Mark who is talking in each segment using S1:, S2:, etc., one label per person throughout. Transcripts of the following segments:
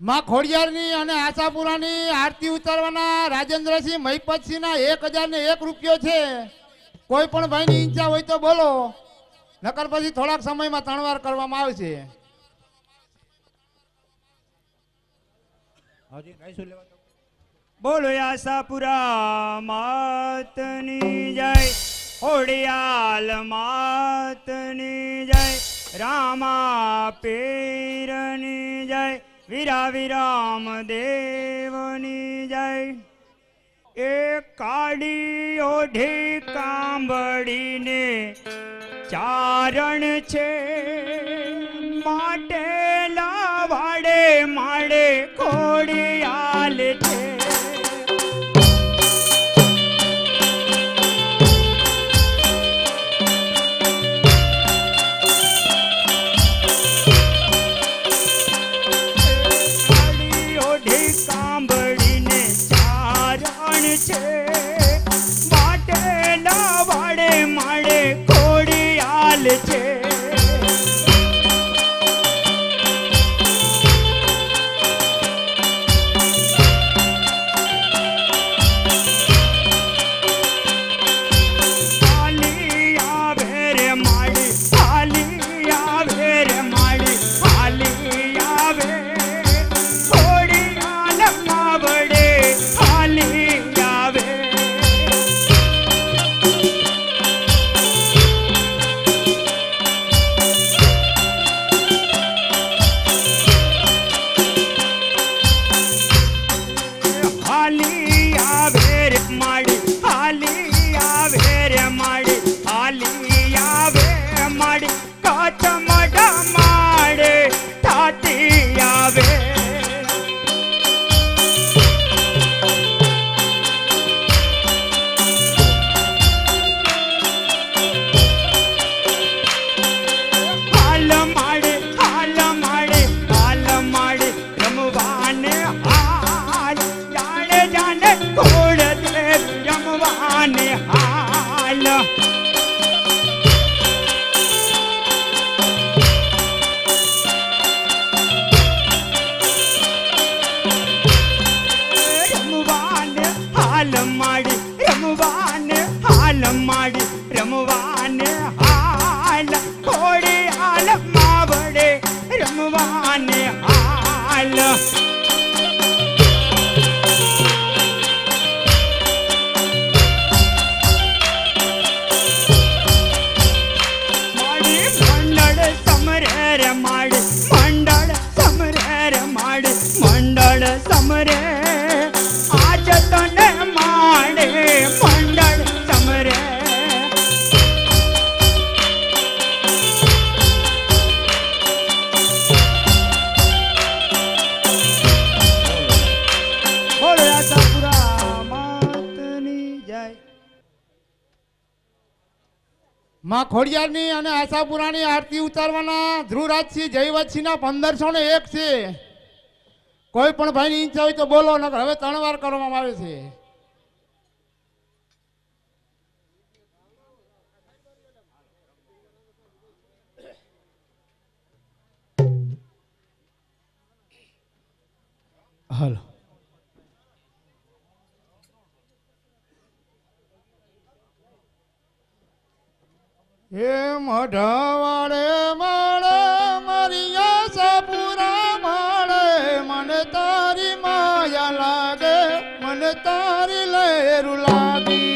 S1: માં ખોડિયારની અને આશાપુરાની આરતી ઉતારવાના રાજેન્દ્રસિંહ મહિપતસિંહના 1001 રૂપિયો છે. કોઈ પણ ભાઈની ઈચ્છા હોય તો બોલો, નકર પછી થોડાક સમયમાં ત્રણવાર કરવામાં આવશે.
S2: બોલો આશાપુરા માતની જય, ખોડિયાલ માતની જય, રામા પીરની જય, વીરા વિરામ દેવની જય. એ કાળી ઓઢી કાંબડીને ચારણ છે, માટે લાવાડે માડે ખોડિયાલ છે.
S1: માં ખોડિયારની અને આશાપુરાની આરતી ઉતારવાના ધ્રુવરાજસિંહ જયવતસિંહના 1501 છે. કોઈ પણ ભાઈની ઈચ્છા હોય તો બોલો, નકર હવે 3 વાર કરવામાં આવે છે. હાલો એ મઢવાડે મળે મારી આશાપુરા મળે, મને તારી માયા લાગે, મને તારી લહેરું લાગી.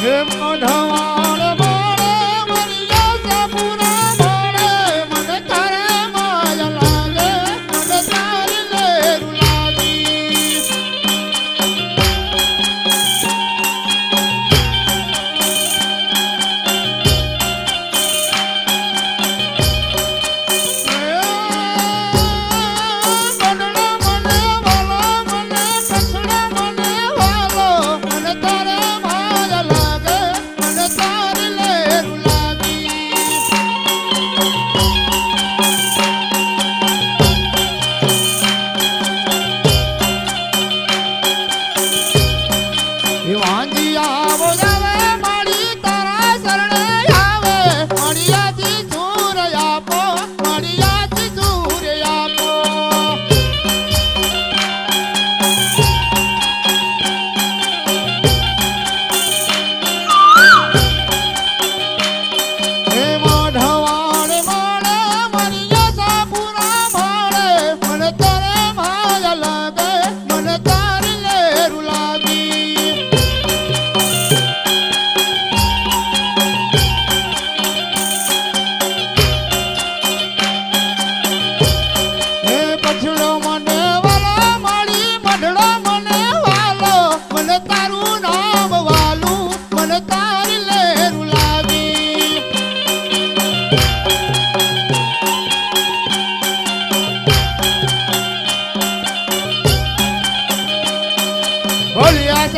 S1: હે મઢવાડે મળે મારી આશાપુરા મળે, મને તારી માયા લાગે, મને તારી લહેરું લાગી. મને તારે માયા લાગે, મને તારી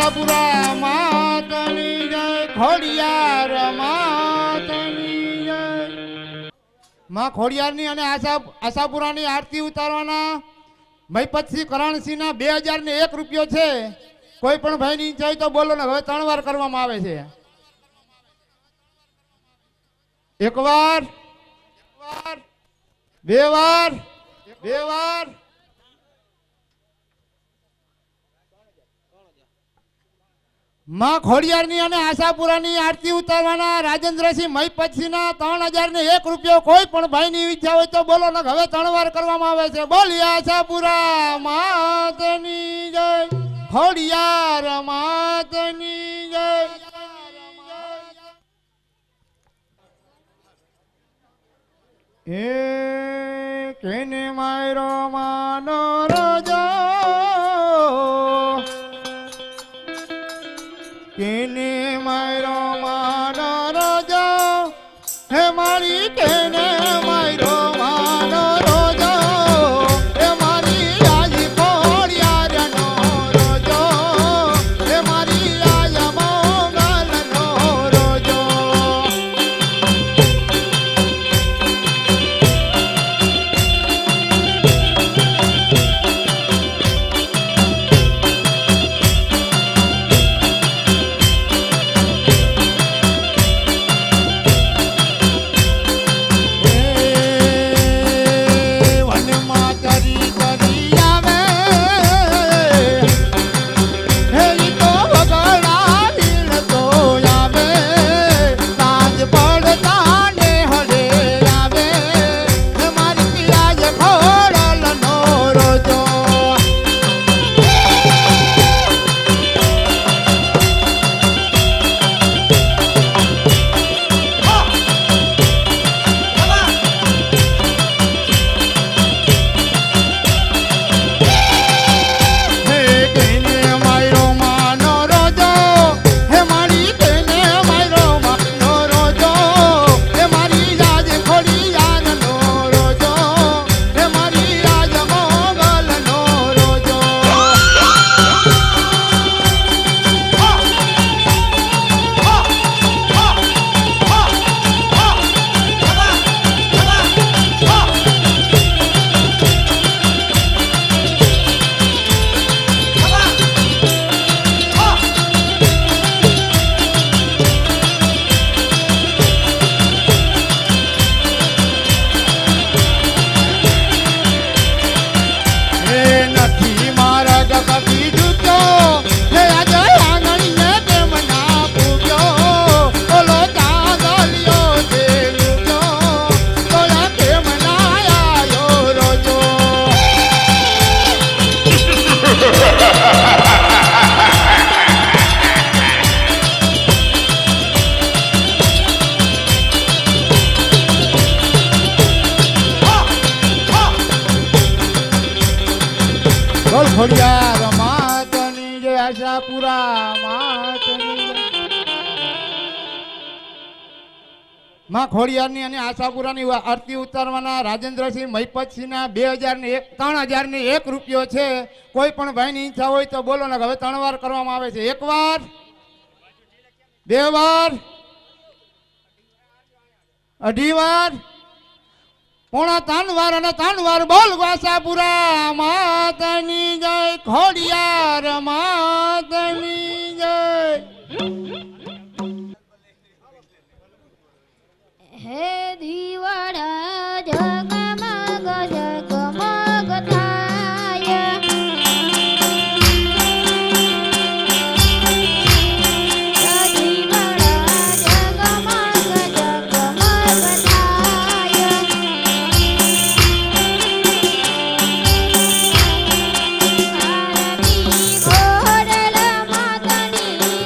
S1: આશાપુરા માતની જય ખોડિયાર માતની જય માં ખોડિયારની અને આશાપુરાની આરતી ઉતારવાના મહીપતસિંહ કરણસિંહના 2001 રૂપિયો છે. કોઈ પણ ભાઈની ઈચ્છા હોય તો બોલો ને. હવે 3 વાર કરવામાં આવે છે. એક વાર, બે વાર, માં ખોડિયારની અને આશાપુરાની આરતી ઉતારવાના રાજેન્દ્રસિંહ મહીપતસિંહના 3001 રૂપિયો. કોઈ પણ ભાઈની ઈચ્છા હોય તો બોલો ને. હવે 3 વાર કરવામાં આવે છે. બોલી આશાપુરા માતની જય ખોડિયાર માતની જય. એ કેને માયરો માનો રોજો, કેને માયરો માનો રોજો, હે મારી કેને માયરો માનો રોજો, હે મારી આજ ખોડિયારનો રોજો, હે મારી આજ મોગલનો રોજો. ખોડિયાર માતની જય આશાપુરા માતની જય. માં ખોડિયારની અને આશાપુરાની આરતી ઉતારવાના રાજેન્દ્રસિંહ મહીપતસિંહના 3001 રૂપિયો છે. કોઈ પણ ભાઈની ઈચ્છા હોય તો બોલો ને. હવે 3 વાર કરવામાં આવે છે. 1 વાર, 2 વાર, 2.5 વાર, પોણા 3 વાર અને 3 વાર. બોલ આશાપુરા માતની જય ખોડિયાર માતની જય.
S3: હે દીવાડા જગમગ જગમગ થાય, દીવાડા જગમગ જગમગ થાય, આરતી ઘોડલ માતની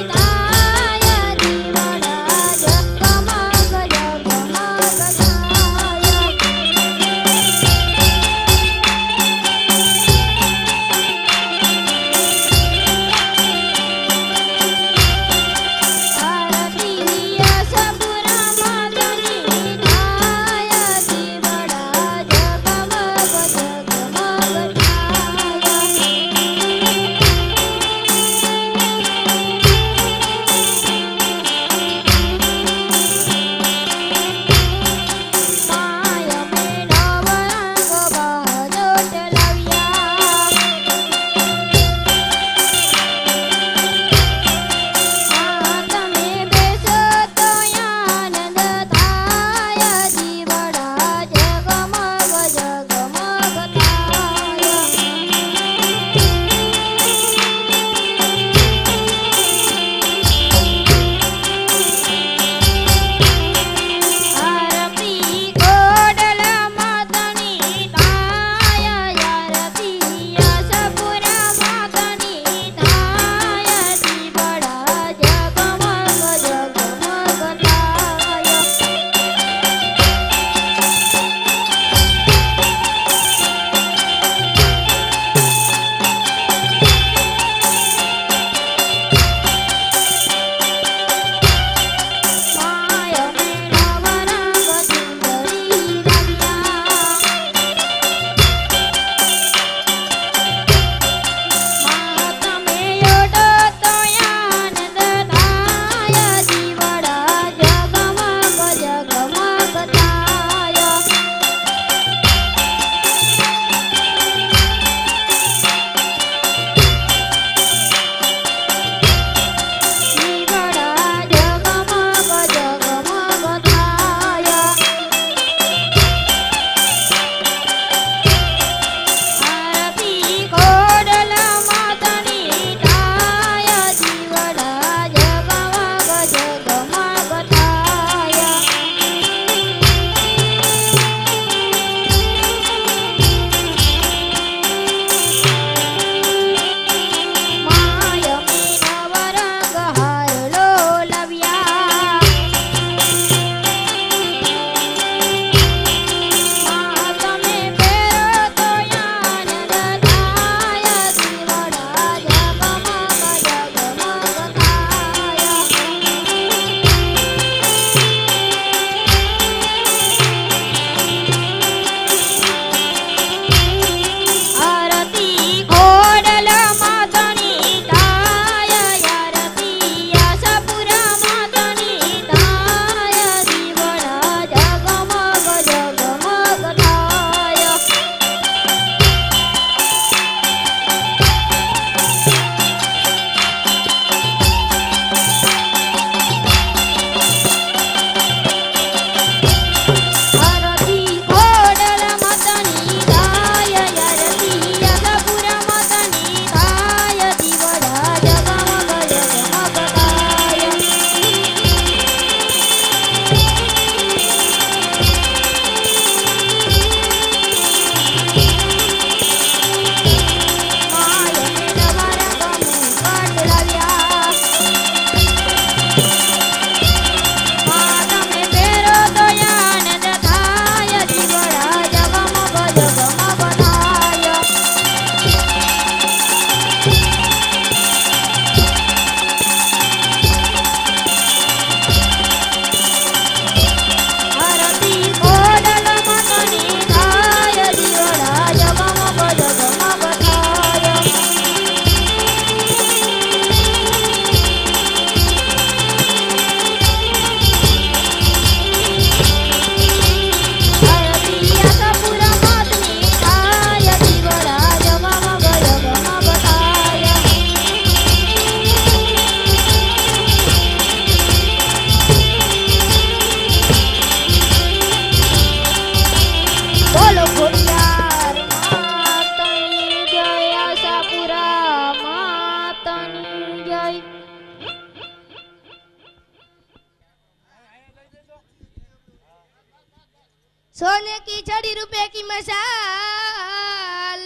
S3: सोने की छड़ी रुपए की मशाल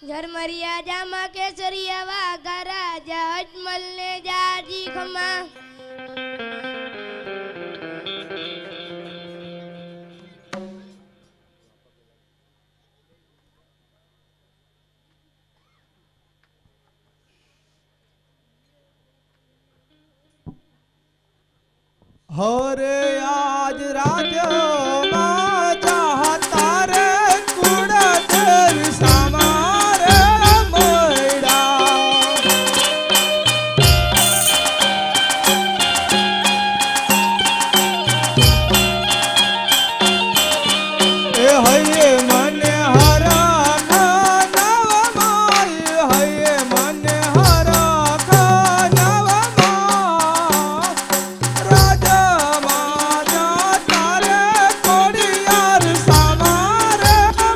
S3: झरमरिया जामा केसरिया वाघा राजा अजमल ने जाजी खमा
S4: हरे आज राजा चाहता रे कुड़त समारे मैडा ए हये मन हरा नव माय हये मन हरा नव माय राजा माजा तारे कोड़ियार समारे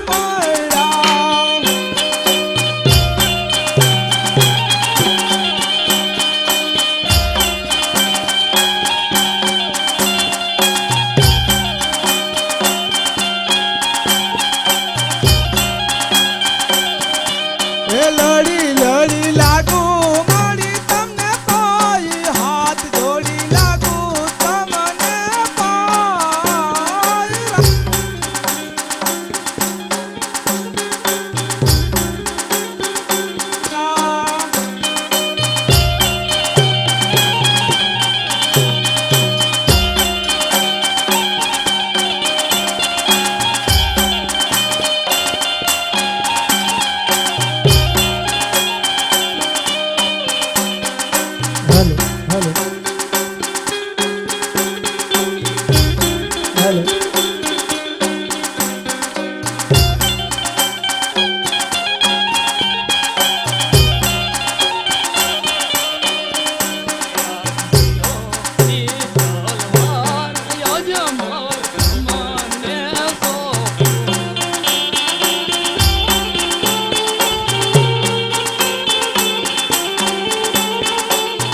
S4: मैडा ए लड़ी लड़ी लागू मारी तमने पाई हाथ जोड़ी लागू तमने पाई हेलो हेलो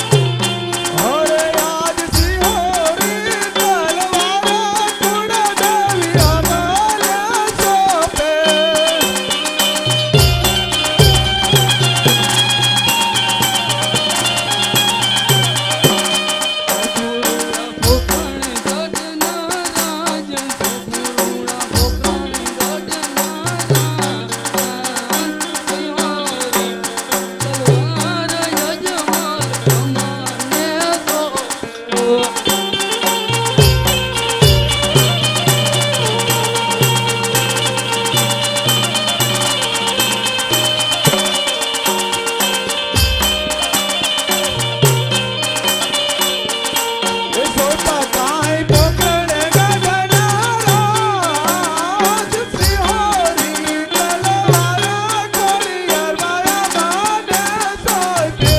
S4: अरे आज सिंहोरी तलवारा कुड़ा देविया माला सोपे सोता काई पकड़े गगनारा आज सिंहोरी तलवारा कोड़ियार माया माने सोपे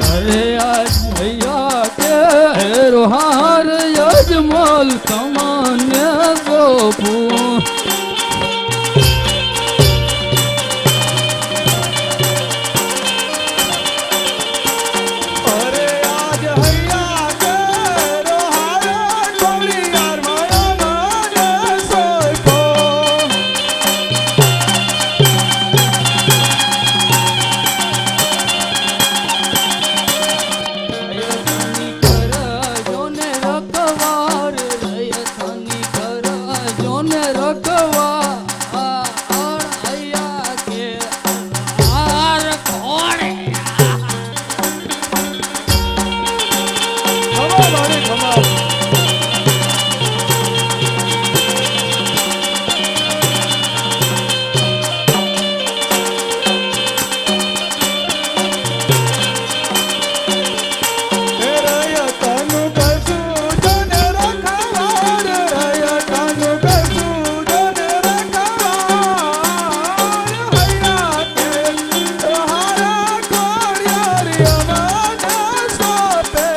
S5: अरे आज भैया के रोहार यजमल सामान्य सोपू
S4: अरे आज हैया के रोहारा कोड़ियार माया माने सोपो
S5: જોને રખવાર રયથાની કર જોને રખવા હૈયા કે હાર કોણે
S4: ખમા મારી ખમા रया तनु कसू जने रखवार रया तनु कसू जने रखवार हैया के रोहारा कोड़ियार माने सोपे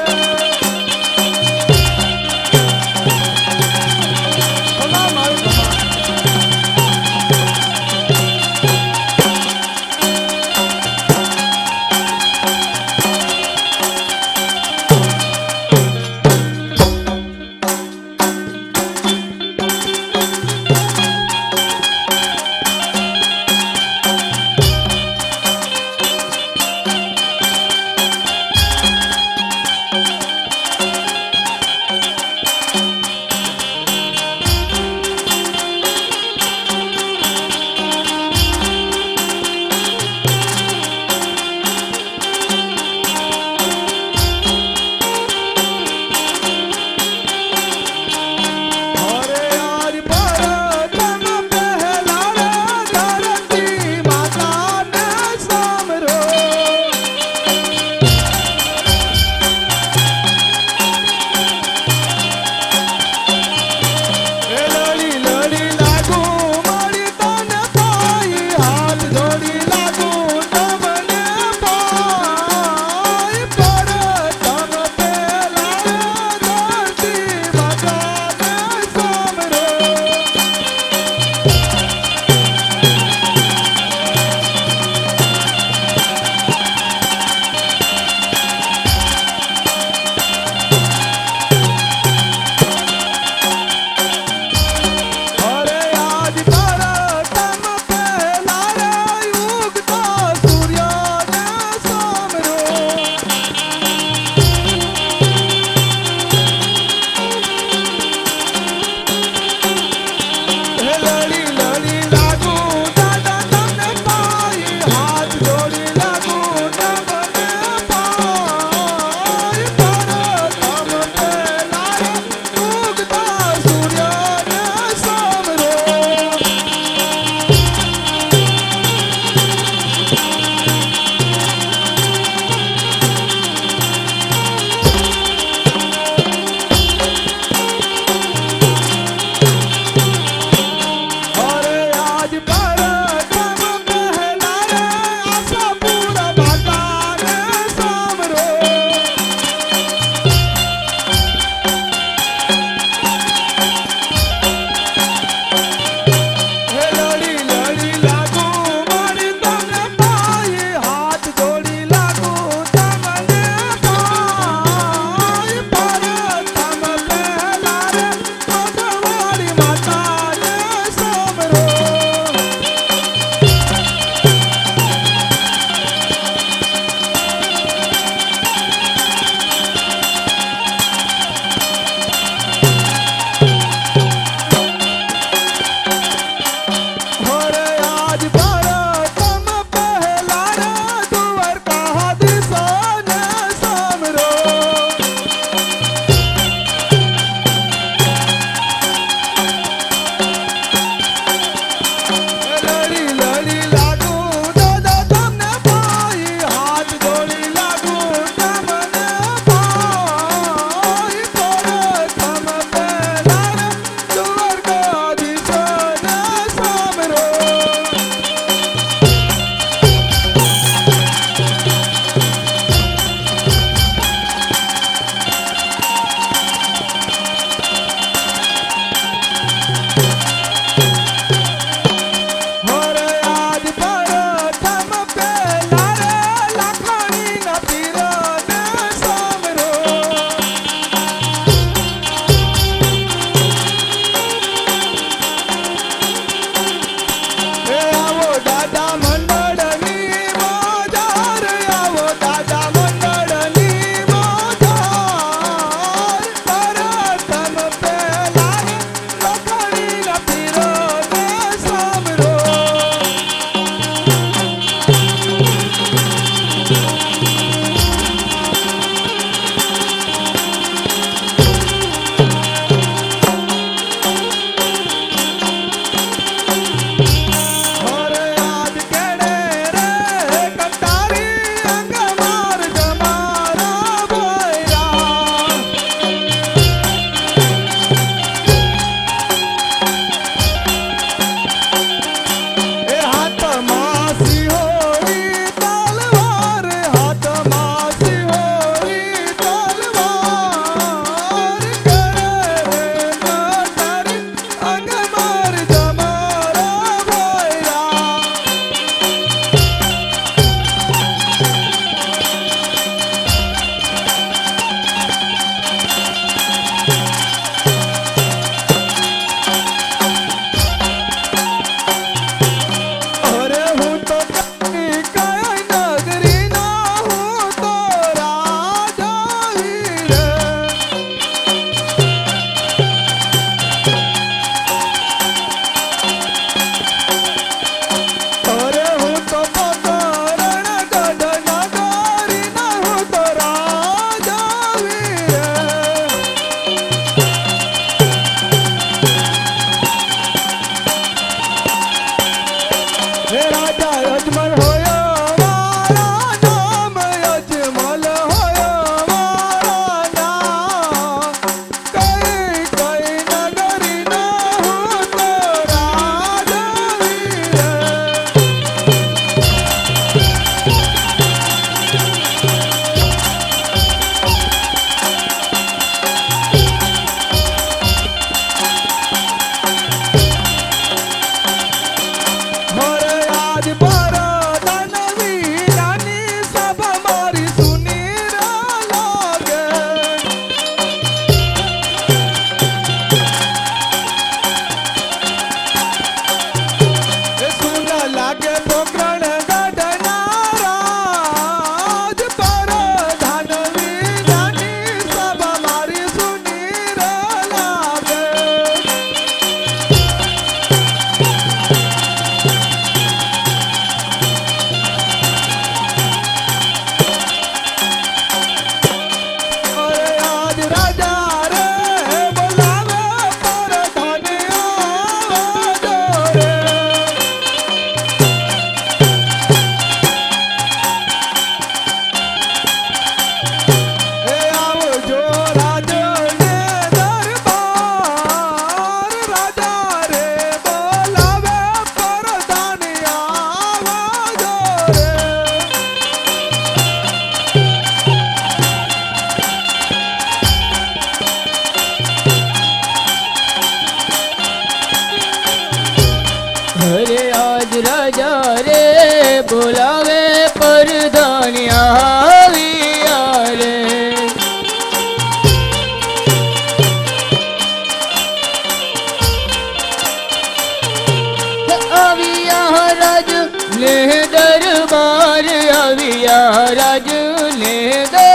S5: આવ્યા રાજને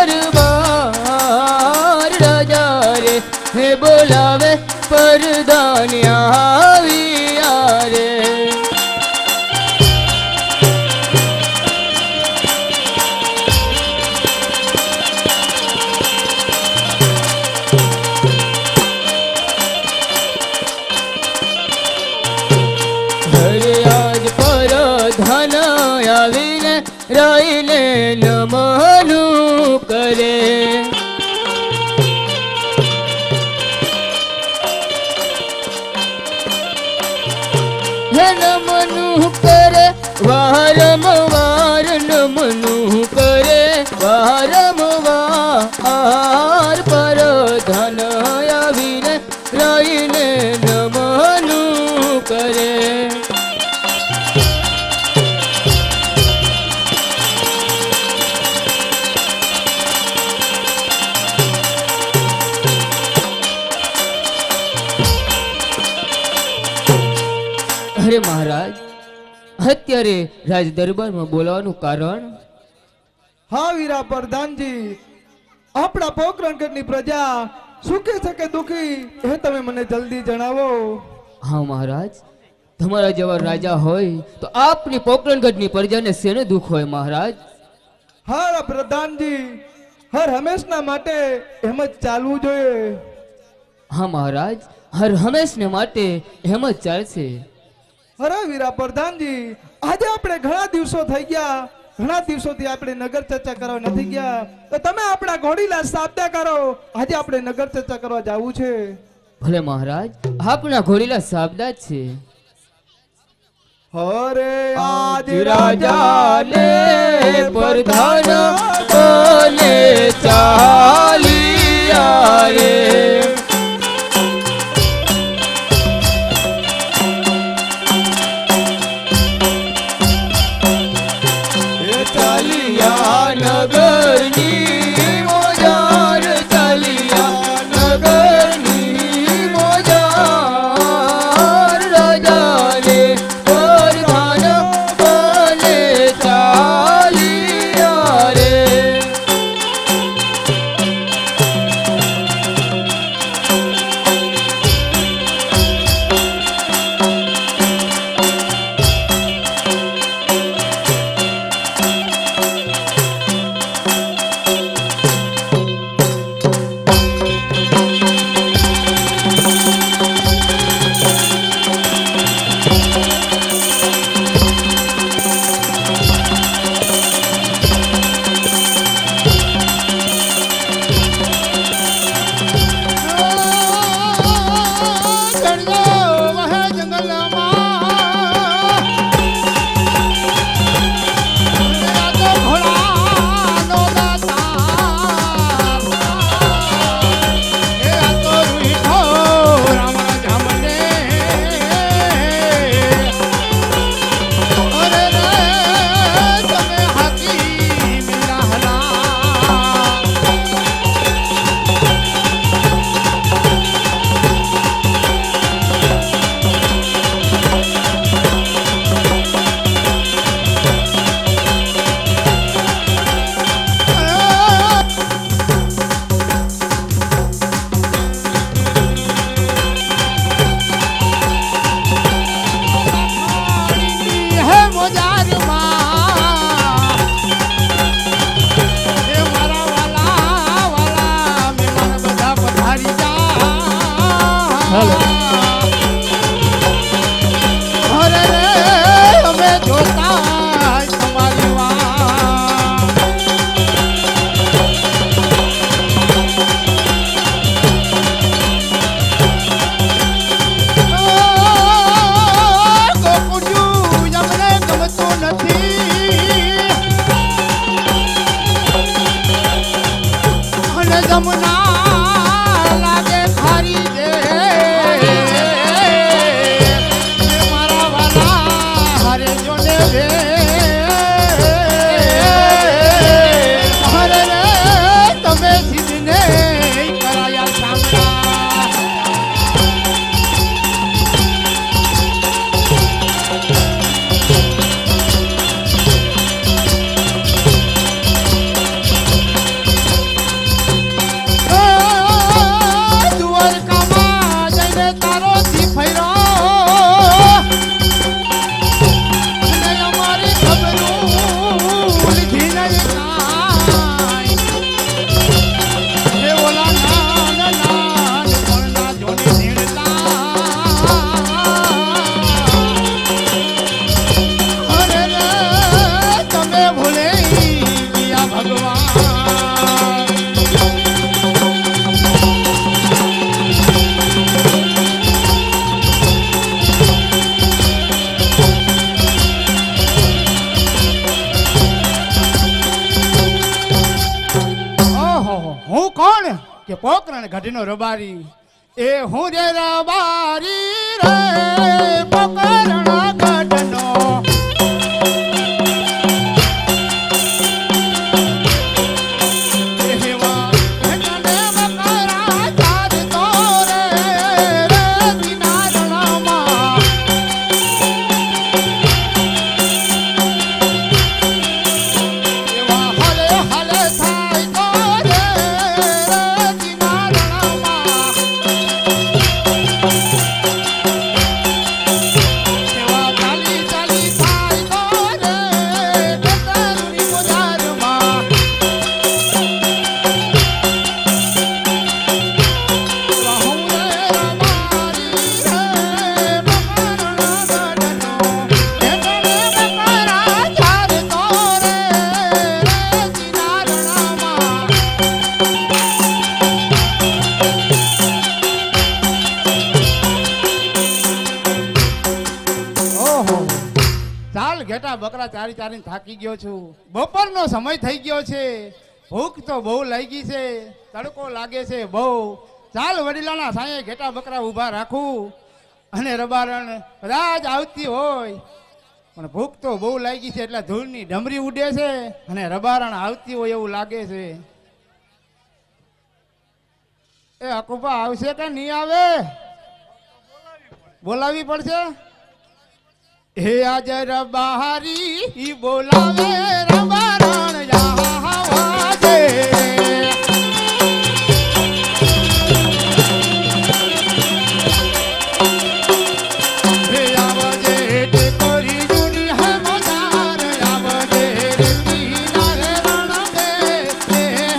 S5: દરબાર રાજા રે હે બોલાવે પરદાન્યા આવ્યા રે ધન આવીને રાઈને નમનું કરે હે નમનું કરે વારંવાર નમનું કરે વારંવાર પર ધન આવીને રાઈને નમનું કરે અરે મહારાજ અત્યારે રાજ દરબારમાં બોલાવાનું કારણ
S4: હા વીરા પ્રધાનજી આપણા પોકરણગઢની પ્રજા સુખી છે કે દુખી એ તમે મને જલ્દી જણાવો
S5: હા મહારાજ તમારા જેવા રાજા હોય તો આપની પોકરણગઢની પ્રજાને શેનું દુઃખ હોય મહારાજ
S4: હા પ્રધાનજી હર હંમેશના માટે એમ જ ચાલવું જોઈએ
S5: હા મહારાજ હર હંમેશને માટે એમ જ ચાલશે
S4: અરે વીરા પ્રધાનજી આજે આપણે ઘણા દિવસો થઈ ગયા ઘણા દિવસોથી આપણે નગર ચર્ચા કરવા નથી ગયા તો તમે આપણા ઘોડીલા સાબદા કરો આજે આપણે નગર ચર્ચા કરવા જવું છે
S5: ભલે મહારાજ આપણા ઘોડીલા સાબદા જ છે
S4: હરે આજ
S5: રાજાને પ્રધાન બને ચાલિયા રે નગરની મોજાર ચાલિયા નગરની મોજાર રાજાને પ્રધાન બને ચાલિયા રે
S1: જમના લાગે ખારી રે ગઢનો રબારી એ હું રે રબારી રે પોકરણા ગઢનો એવા ઘટને મકરા ચારતો રે કિનારણામાં એવા હલે હલે થાય તો રે કિનારણામાં એવા ચાલી ચાલી થાય તો રે કતરની બજારમાં હું રે રબારી રે પોકરણા ગઢનો ઘટને મકરા ચારતો રે કિનારણામાં ઓહો ચાલ ઘેટા બકરા ચારી ચારીને થાકી ગયો છું બપોરનો સમય થઈ ગયો છે ભૂખ તો બહુ લાગી છે તડકો લાગે છે બહુ ચાલ વડીલાના સાંયે ઘેટા બકરા ઊભા રાખું અને રબારણ કદાચ આવતી હોય પણ ભૂખ તો બહુ લાગી છે એટલે ધૂળની ડમરી ઉડે છે અને રબારણ આવતી હોય એવું લાગે છે એ અકુપા આવશે કે નહીં આવે બોલાવી પડશે હે આજ રબારી બોલાવે રબારણ આવાજે હે આવજે ટેકોરી જૂની હે મજાર આવજે કિનારે રણમે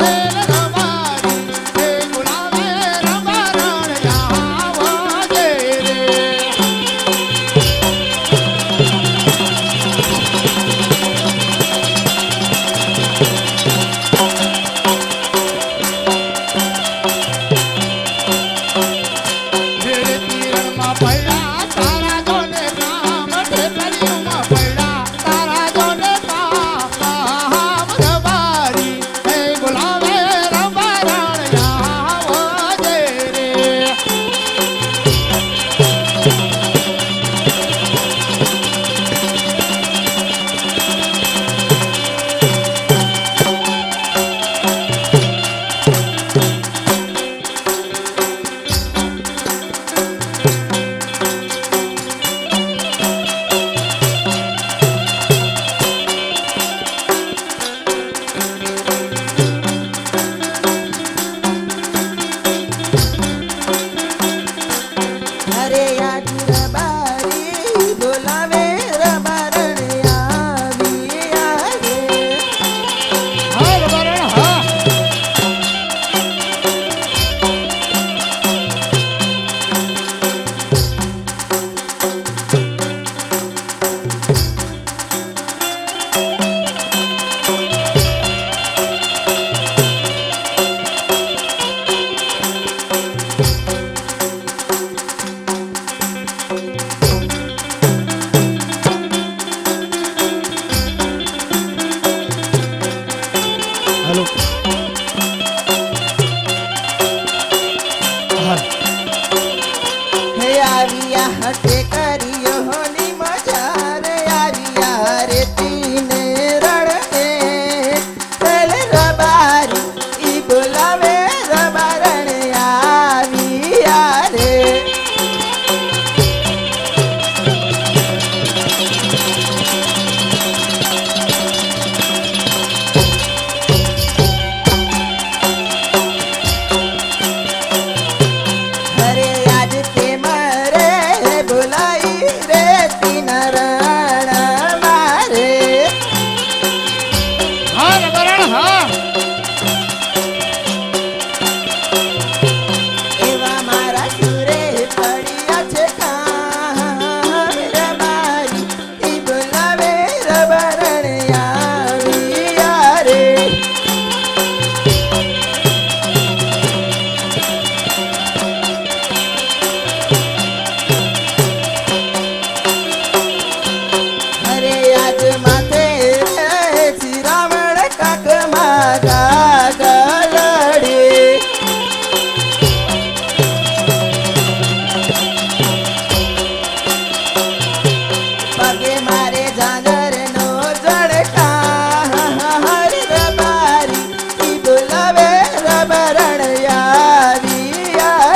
S1: હે રબારી હે બોલાવે રબારણ આવાજે રે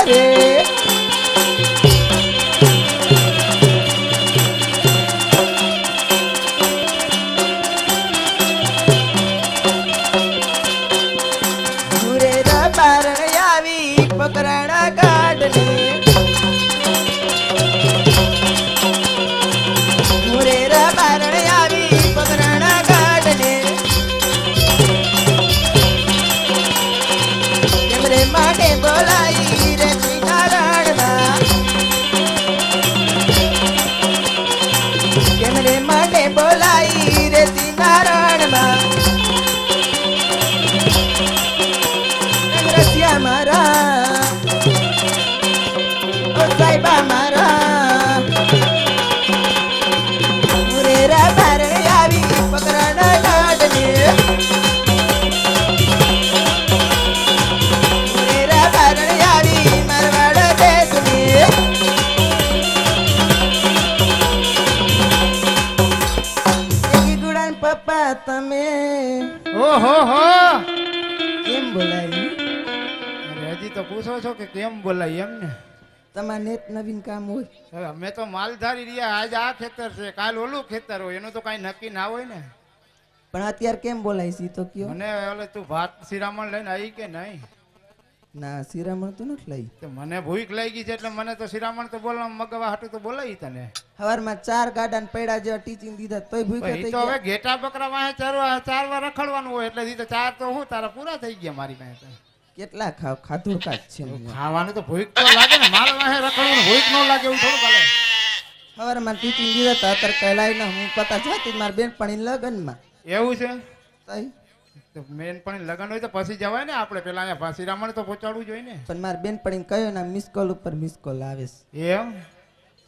S6: માટે મુરે બારણ આવી પકરાણા કાઢને મુરે બારણ આવી પકરાણા કાઢને તેમરે માટે બોલાઈ રે નારાયણમાં તેમરે માટે બોલાઈ રે નારાયણમાં રસિયા મારા ઓ સાહેબા મારા મુરેરા બારણ આવી પકરાના કાઢને મુરેરા બારણ આવી મારવાડ દેશને ગુડાન પપ્પા તમે
S1: ઓહો હો
S6: કેમ બોલાવી
S1: અરે હજી તો પૂછો છો કે કેમ બોલાય એમ ને
S6: તમારે નેટ નવીન કામ હોય
S1: હવે અમે તો માલધારી રહ્યા આજ આ ખેતર છે કાલ ઓલું ખેતર હોય એનું તો કઈ નક્કી ના હોય ને
S6: પણ અત્યારે કેમ બોલાય છે ઈ તો કયો
S1: મને ઓલે તું ભાત શિરામણ લઈને આવી કે નહીં
S6: ના શિરામણ તો નથી લઈ
S1: તો મને ભૂખ લાગી છે એટલે મને તો શિરામણ તો બોલવા મગવા હાટું તો બોલાવી તને
S6: હવારમાં 4 ગાડા ને પૈડા જેવા ટીચિંગ દીધા તોય ભૂખ્યા
S1: ઈ
S6: થઈ
S1: તો હવે
S6: ગયા
S1: ઘેટા બકરા વાહે ચાર વાર રખડવાનું હોય એટલે ઈ તો ચાર તો હું તારા પૂરા થઈ ગયા મારી પાસે તો.
S6: કેટલા ખાવ ખાધું કાચ છે
S1: ખાવાનું તો ભૂખ તો લાગે ને માલ વાહે રખડવાનું ભૂખ ન લાગે એવું થોડું ચાલે
S6: હવારમાં ટીચિંગ દીધા તા અત્યારે કહેલાય ના હું પતા જાતી માર બેનપણી લગનમાં
S1: એવું છે
S6: તઈ
S1: તો મેન પણ લગન હોય તો પછી જવાય ને આપણે પેલા અહીંયા શિરામણ તો પહોંચાડવું જોઈએ ને
S6: પણ માર બેનપણી કહ્યું ને મિસ કોલ ઉપર મિસ કોલ આવે છે
S1: એમ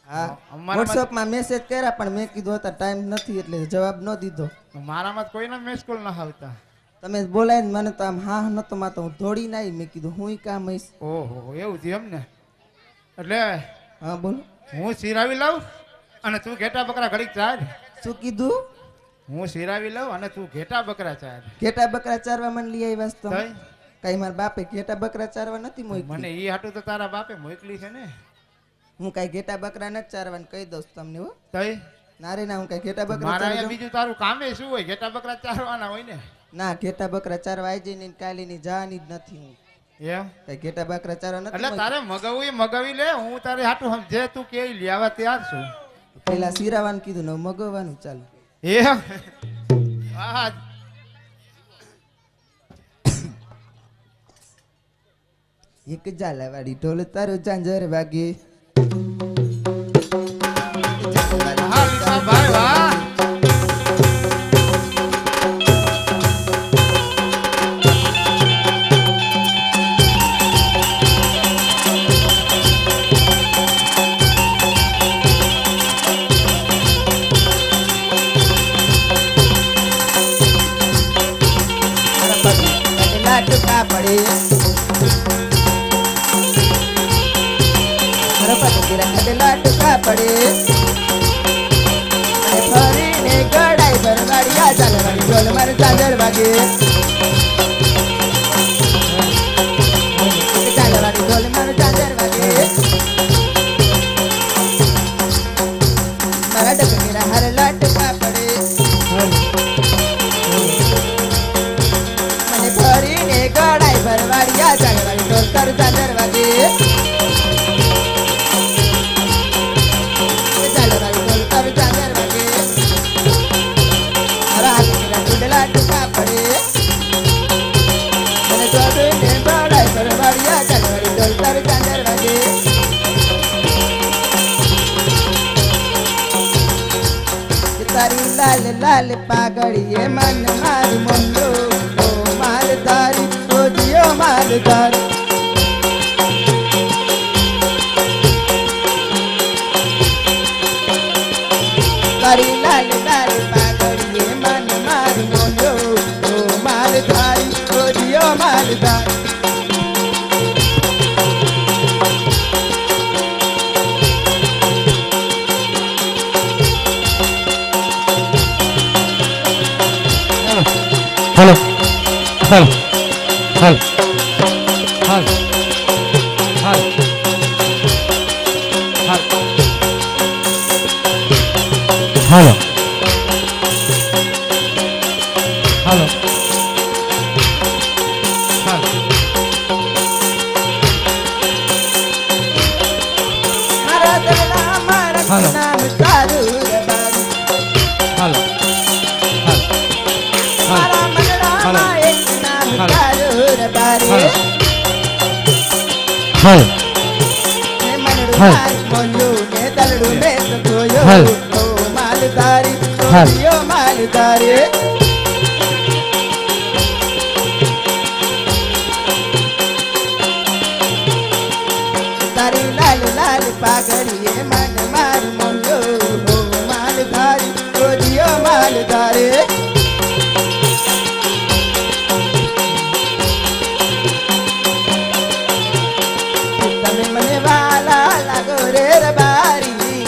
S6: હા
S1: અમારામાં-
S6: વોટ્સએપ માં મેસેજ કર્યા પણ મેં કીધું હતા ટાઈમ નથી એટલે જવાબ ન દીધો
S1: મારામાં તો કોઈના મિસ કોલ ના આવતા
S6: તમે બોલાય ને મને તો આમ હા નતો માં તો હું દોડી ના આવી મેં કીધું હું કામ હઈશ
S1: ઓહો એવું છે એમ ને એટલે
S6: હા બોલો
S1: હું સિરાવી લઉં અને તું ઘેટા બકરા ઘડીક ચાર
S6: શું કીધું
S1: હું સિરાવી લઉં અને તું ઘેટા બકરા ચાર
S6: ઘેટા બકરા ચારવા મને લઈ આવી વાસ્તો
S1: તઈ?
S6: કઈ મારા બાપે ઘેટા બકરા ચારવા નથી
S1: મને
S6: મોકલી
S1: ઈ હાટું તો તારા બાપે મોકલી છે ને
S6: હું કઈ ઘેટા બકરા નથી ચારવાનું કહી દઉં છું તમને હો
S1: તઈ
S6: ના રે ના હું કઈ ઘેટા બકરા
S1: મારા
S6: ચારવા
S1: અહીંયા
S6: જાઉં?
S1: બીજું તારું કામે શું હોય ઘેટા બકરા ચારવાના હોય ને
S6: ના ઘેટા બકરા ચારવા આવી જઈને કાલી ની જવાની જ નથી હું
S1: એમ
S6: કઈ ઘેટા બકરા ચારવા નથી
S1: એટલે તારે મગાવવું એ મગાવી લે હું તારે હાટું જે તું કે લેવા તૈયાર છું
S6: મોકલી. પેલા સિરાવાનું કીધું ને હવે મગવવાનું ચાલુ
S1: એમ હા
S6: એક ઝાલાવાળી ઢોલ તારો ઝાંઝર વાગે
S1: હા લીસા ભાઈ વાહ
S6: લાટકા પડે લાટકા પડે અને ફરીને ગડાઈ ભરવાડિયા ચાલવાડી ઢોલ મારે ચાદર વાગે ચાલવાડી ઢોલ મારે ચાદર વાગે મારા ડગેરા હારે લાટકા પડે મને ફરીને ગડાઈ ભરવાડિયા ચાલવાડી ઢોલ તાર ચાદર વાગે ચાલવાડી ઢોલ તાર ચાદર વાગે મારા હાથેરા ઢોલલા ટુકા પડે મને ફરીને ગડાઈ ભરવાડિયા ચાલવાડી ઢોલ તાર ચાદર વાગે તારી લાલ લાલ પાઘડીએ મન મારું મંડો ઓ માલધારી ઓ જીઓ માલધારી તારી લાલ લાલ પાઘડીએ મન મારું મંડો ઓ માલધારી ઓ જીઓ માલધારી
S7: Hello. Hello. Hello. Hello. Hello.
S1: હાલો હાલો હાલો
S6: મારા દરડા મારા
S1: હાલો.
S6: નામ તારું રબારી
S1: હાલો
S6: મારા મનડામાં એક નામ
S1: હાલો.
S6: તારું રબારી
S1: હાલો. હાલો
S6: ને મનડું
S1: હાલો.
S6: મારું બોલ્યું ને દલડું મેં તો ખોયો
S1: હાલો.
S6: ઓ માલધારી
S1: હાલો.
S6: ઓ માલધારી તારી લાલ લાલ પાઘડીએ મન મારું મોલ્યો ઓ માલધારી ઓ જીઓ માલધારી તમે મને વાલા લાગો રે રબારી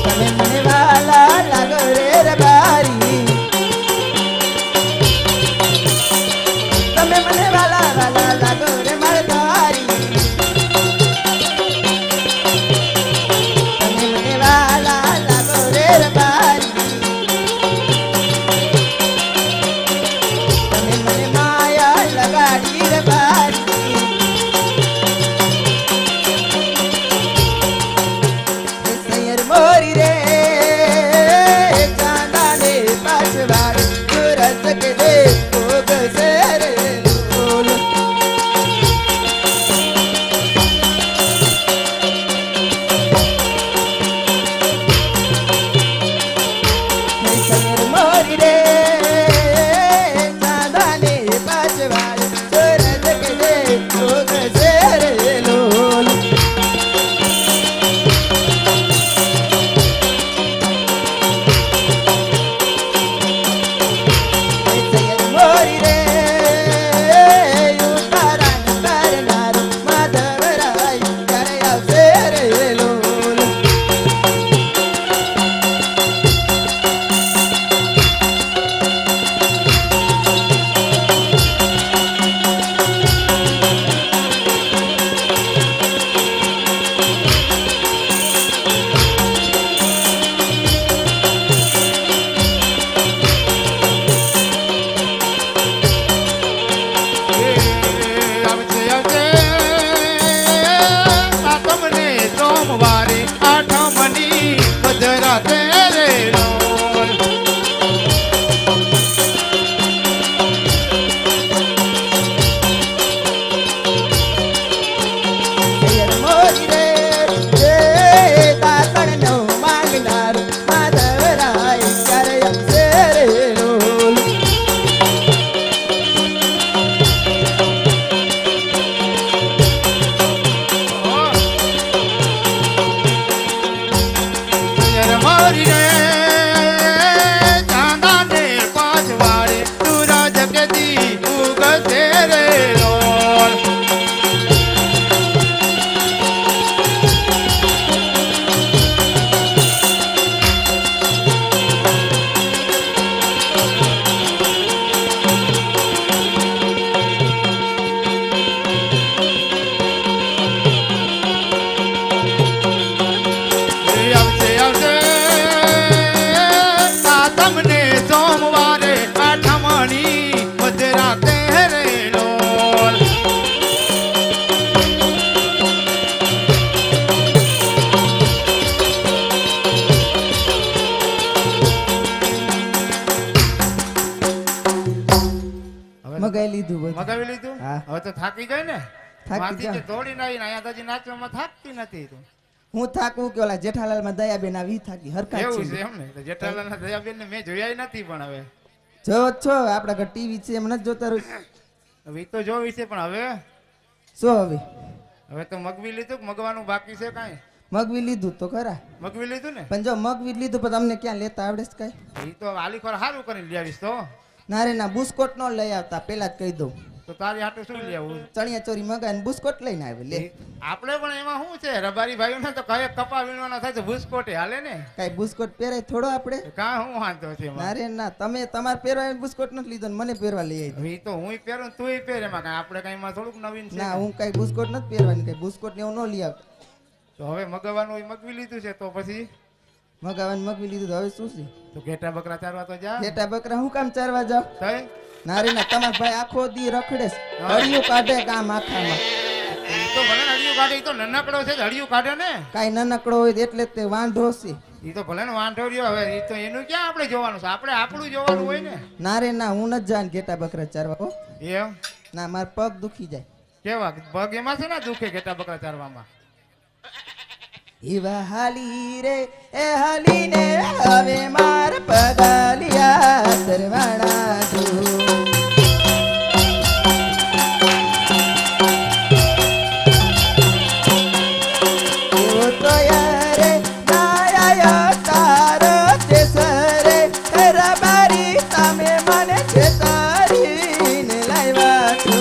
S6: તમે મને વાલા લાગો રે રબારી તમે મને વાલા વાલા લાગો રે માલધારી તમે મને વાલા લાગો રે રબારી તમે મને માયા લગાડી રબારી સૈયર મોરી રે ચાંદાને પાછવાડ સુરત કે દે ભોગ સે રે બોલ સૈયર મોરી રે ચાંદાને પાછવાડ સુરત કે દે ભોગ સે રે લોલ સૈયર મોરી રે ઉતારાન કરનાર માધવરાય ત્યારે આવશે રે લોલ
S1: આવશે આવશે આ તમને સોમવારે આઠમની મધરાતે રે લોલ.
S6: સૈયર મોરી રે તાતણનો માંગનાર માધવરાય ત્યારે આવશે રે લોલ
S1: સૈયર મારી રે ચાંદાને પાછવાડે સૂરજ કે દી ઉગશે રે લોલ. આવશે આવશે આ તમને સોમવારે આઠમની મધરાતે રે લોલ.
S6: મગાઈ લીધું બધું
S1: મગાવી લીધું?
S6: હા.
S1: હવે તો થાકી જાય ને.
S6: થાકી
S1: માંથી
S6: જા.
S1: જે દોડીને આવીને અહીંયા તો હજી નાચવામાં થાકતી નથી તું.
S6: હું થાકું કે ઓલા જેઠાલાલમાં દયાબેન આવી થાકી હરખા જ
S1: એવું છે
S6: છે
S1: એમ ને? તો જેઠાલાલના દયાબેનને મેં જોયા નથી પણ હવે
S6: જો છો આપડા ઘર ટીવી છે એમ નથી જોતા રહ્યું
S1: હવે ઈ તો જોવી છે પણ હવે
S6: શું હવે
S1: હવે તો મગવી લીધું કે મગવાનું બાકી છે કાંઈ?
S6: મગવી લીધું તો ખરા
S1: મગવી લીધું ને?
S6: પણ જો મગવી લીધું પણ તમને ક્યાં લેતા આવડે છે કઈ
S1: ઈ તો આલીખોર સારું કરીને લઈ આવીશ તો.
S6: ના રે ના બુસ્કોટ નો લઈ આવતા પેલા જ કહી દઉં
S1: તો તારી હાટું શું લઈ આવું?
S6: ચણિયા ચોરી મગાઈને બુસ્કોટ લઈને આવે લે
S1: આપણે પણ એમાં શું છે રબારી ભાઈઓને તો કઈ કપા વીણવાના થાય છે બુસ્કોટે હાલે ને.
S6: કઈ બુસ્કોટ પહેરાય થોડો આપણે
S1: કાં હું વાંધો છે એમાં?
S6: ના રે ના તમે તમારે પહેરવા બુસ્કોટ નથી લીધો ને મને પહેરવા લઈ આવી
S1: હવે ઈ તો હુંય પહેરું ને તુંય પહેર એમાં કાંઈ આપણે કાંઈ એમાં થોડુંક નવીન છે
S6: ના હું કઈ બુસ્કોટ નથી પહેરવાની કઈ બુસ્કોટ ને એવું ન લઈ આવતા
S1: તો હવે મગવાનું હોય મગવી લીધું છે તો પછી
S6: મગાવાનું મગવી લીધું તો હવે શું છે?
S1: તો ઘેટા બકરા ચારવા તો જા
S6: ઘેટા બકરા હું કામ ચારવા જાવ?
S1: તઈ
S6: નારી ના તમાર ભાઈ આખો દી રખડે છે. હળિયું કાઢે કામ આખામાં.
S1: ઈ તો ભલે ને હળિયું કાઢે ઈ તો નનકડો છે હળિયું કાઢે ને
S6: કાઈ નાનકડો હોય તો એટલે જ તે વાંઢો છે.
S1: ઈ તો ભલે ને વાંઢો રહ્યો હવે ઈ તો એનું ક્યાં આપણે જોવાનું છે આપણે આપણું જોવાનું હોય ને
S6: નારે ના હું નથી જાણ ઘેટા બકરા ચારવા હો.
S1: એમ
S6: ના માર પગ દુખી જાય.
S1: કેવા પગ એમાં છે ને દુખે ઘેટા બકરા ચારવામાં
S6: એવા હાલી રે એ હાલી ને હવે માર પગાલિયા સરવાણા તું. એવો તો યારે નાયા તારો દેસરે તેરા બારી તમે મને છેતારીને લાવ્યા છો.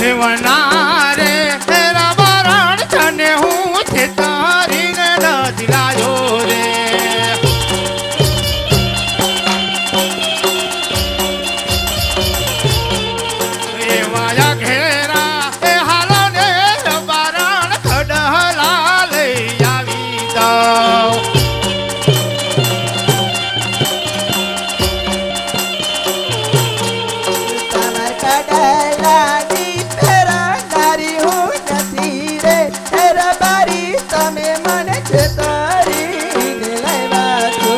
S1: દેવના રે તેરા બારણ તને હું છેતારીને નથી લાયો રે એવાયા ઘેરા એ હાલો ને બારણ ખડહલા લઈ આવી દઉં
S6: તમાર કડલાની પેરાનારી હું નથી રે તેરા બારી તમે મને છેતારીને લાવ્યા છો.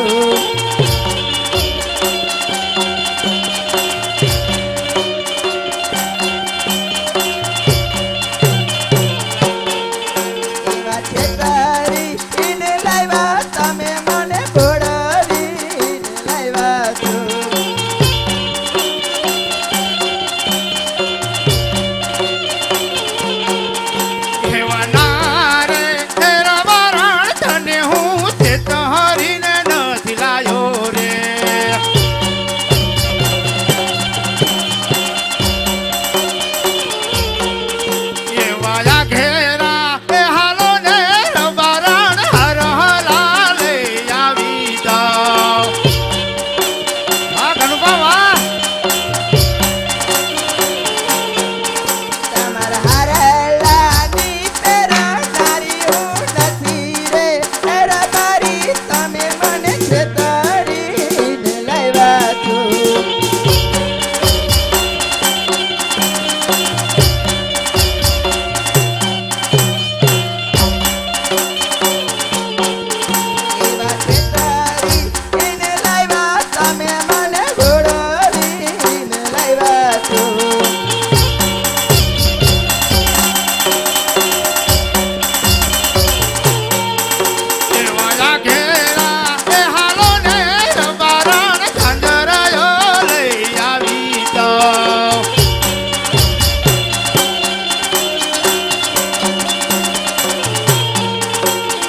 S6: એવા છેતારીને લાવ્યા તમે મને ભોળાવીને લાવ્યા છો.
S1: દેવના રે તેરા બારણ તને હું છેતારીને નથી લાયો રે એવાયા ઘેરા એ હાલો ને બારણ હરહલા લઈ આવી દઉં વાહ ગણપા વાહ
S6: તમાર હારલાની પેરાનારી હું નથી રે તેરા બારી તમે મને છેતારીને લાવ્યા છો. એવા છેતારીને લાવ્યા તમે મને ઘોડાવીને લાવ્યા છો.
S1: એવાયા ઘેરા એ હાલો ને બારણ ખંડરાયો લઈ આવી દઉં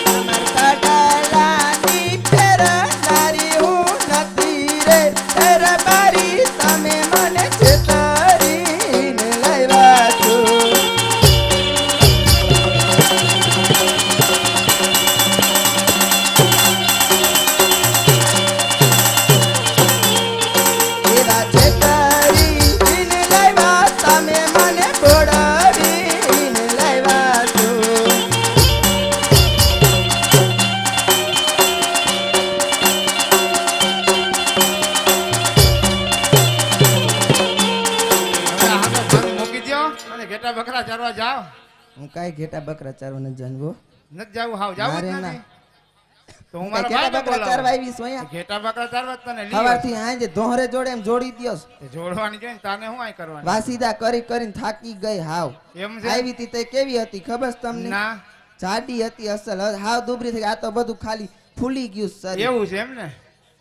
S6: તમાર કડલાની પેરાનારી હું નથી રે તેરા બારી તમે મને છેતારીને લાવ્યા છો. એવા છેતારીને લાવ્યા તમે મને ભોળાવીને લાવ્યા છો.
S1: હવે હાથો ભાગ મૂકી દ્યો અને ઘેટા બકરા ચારવા જાઓ
S6: હું કાંઈ ઘેટા બકરા ચારવા નથી જાણવો.
S1: નથી જાવું હાવ જાવું જ
S6: મારે ના.
S1: નથી તો હું
S6: કાંઈ
S1: મારા
S6: ઘેટા
S1: ભાઈને
S6: બકરા ચારવા
S1: બોલાવું
S6: આવી છું અહીંયા.
S1: ઘેટા બકરા ચારવા જ તને લીધો
S6: સવારથી આંજે ધોહરે જોડે એમ જોડી દ્યો છો.
S1: તે જોડવાની જોઈએ ને તાને હું આય કરવાની
S6: વાસીદા કરી કરીને થાકી ગઈ હાવ.
S1: એમ છે
S6: આવી હતી તે કેવી હતી ખબર છે તમને?
S1: ના
S6: જાડી હતી અસલ હાવ દુબળી થઈ ગઈ. આ તો બધું ખાલી ફૂલી ગયું છે શરીર.
S1: એવું છે એમ ને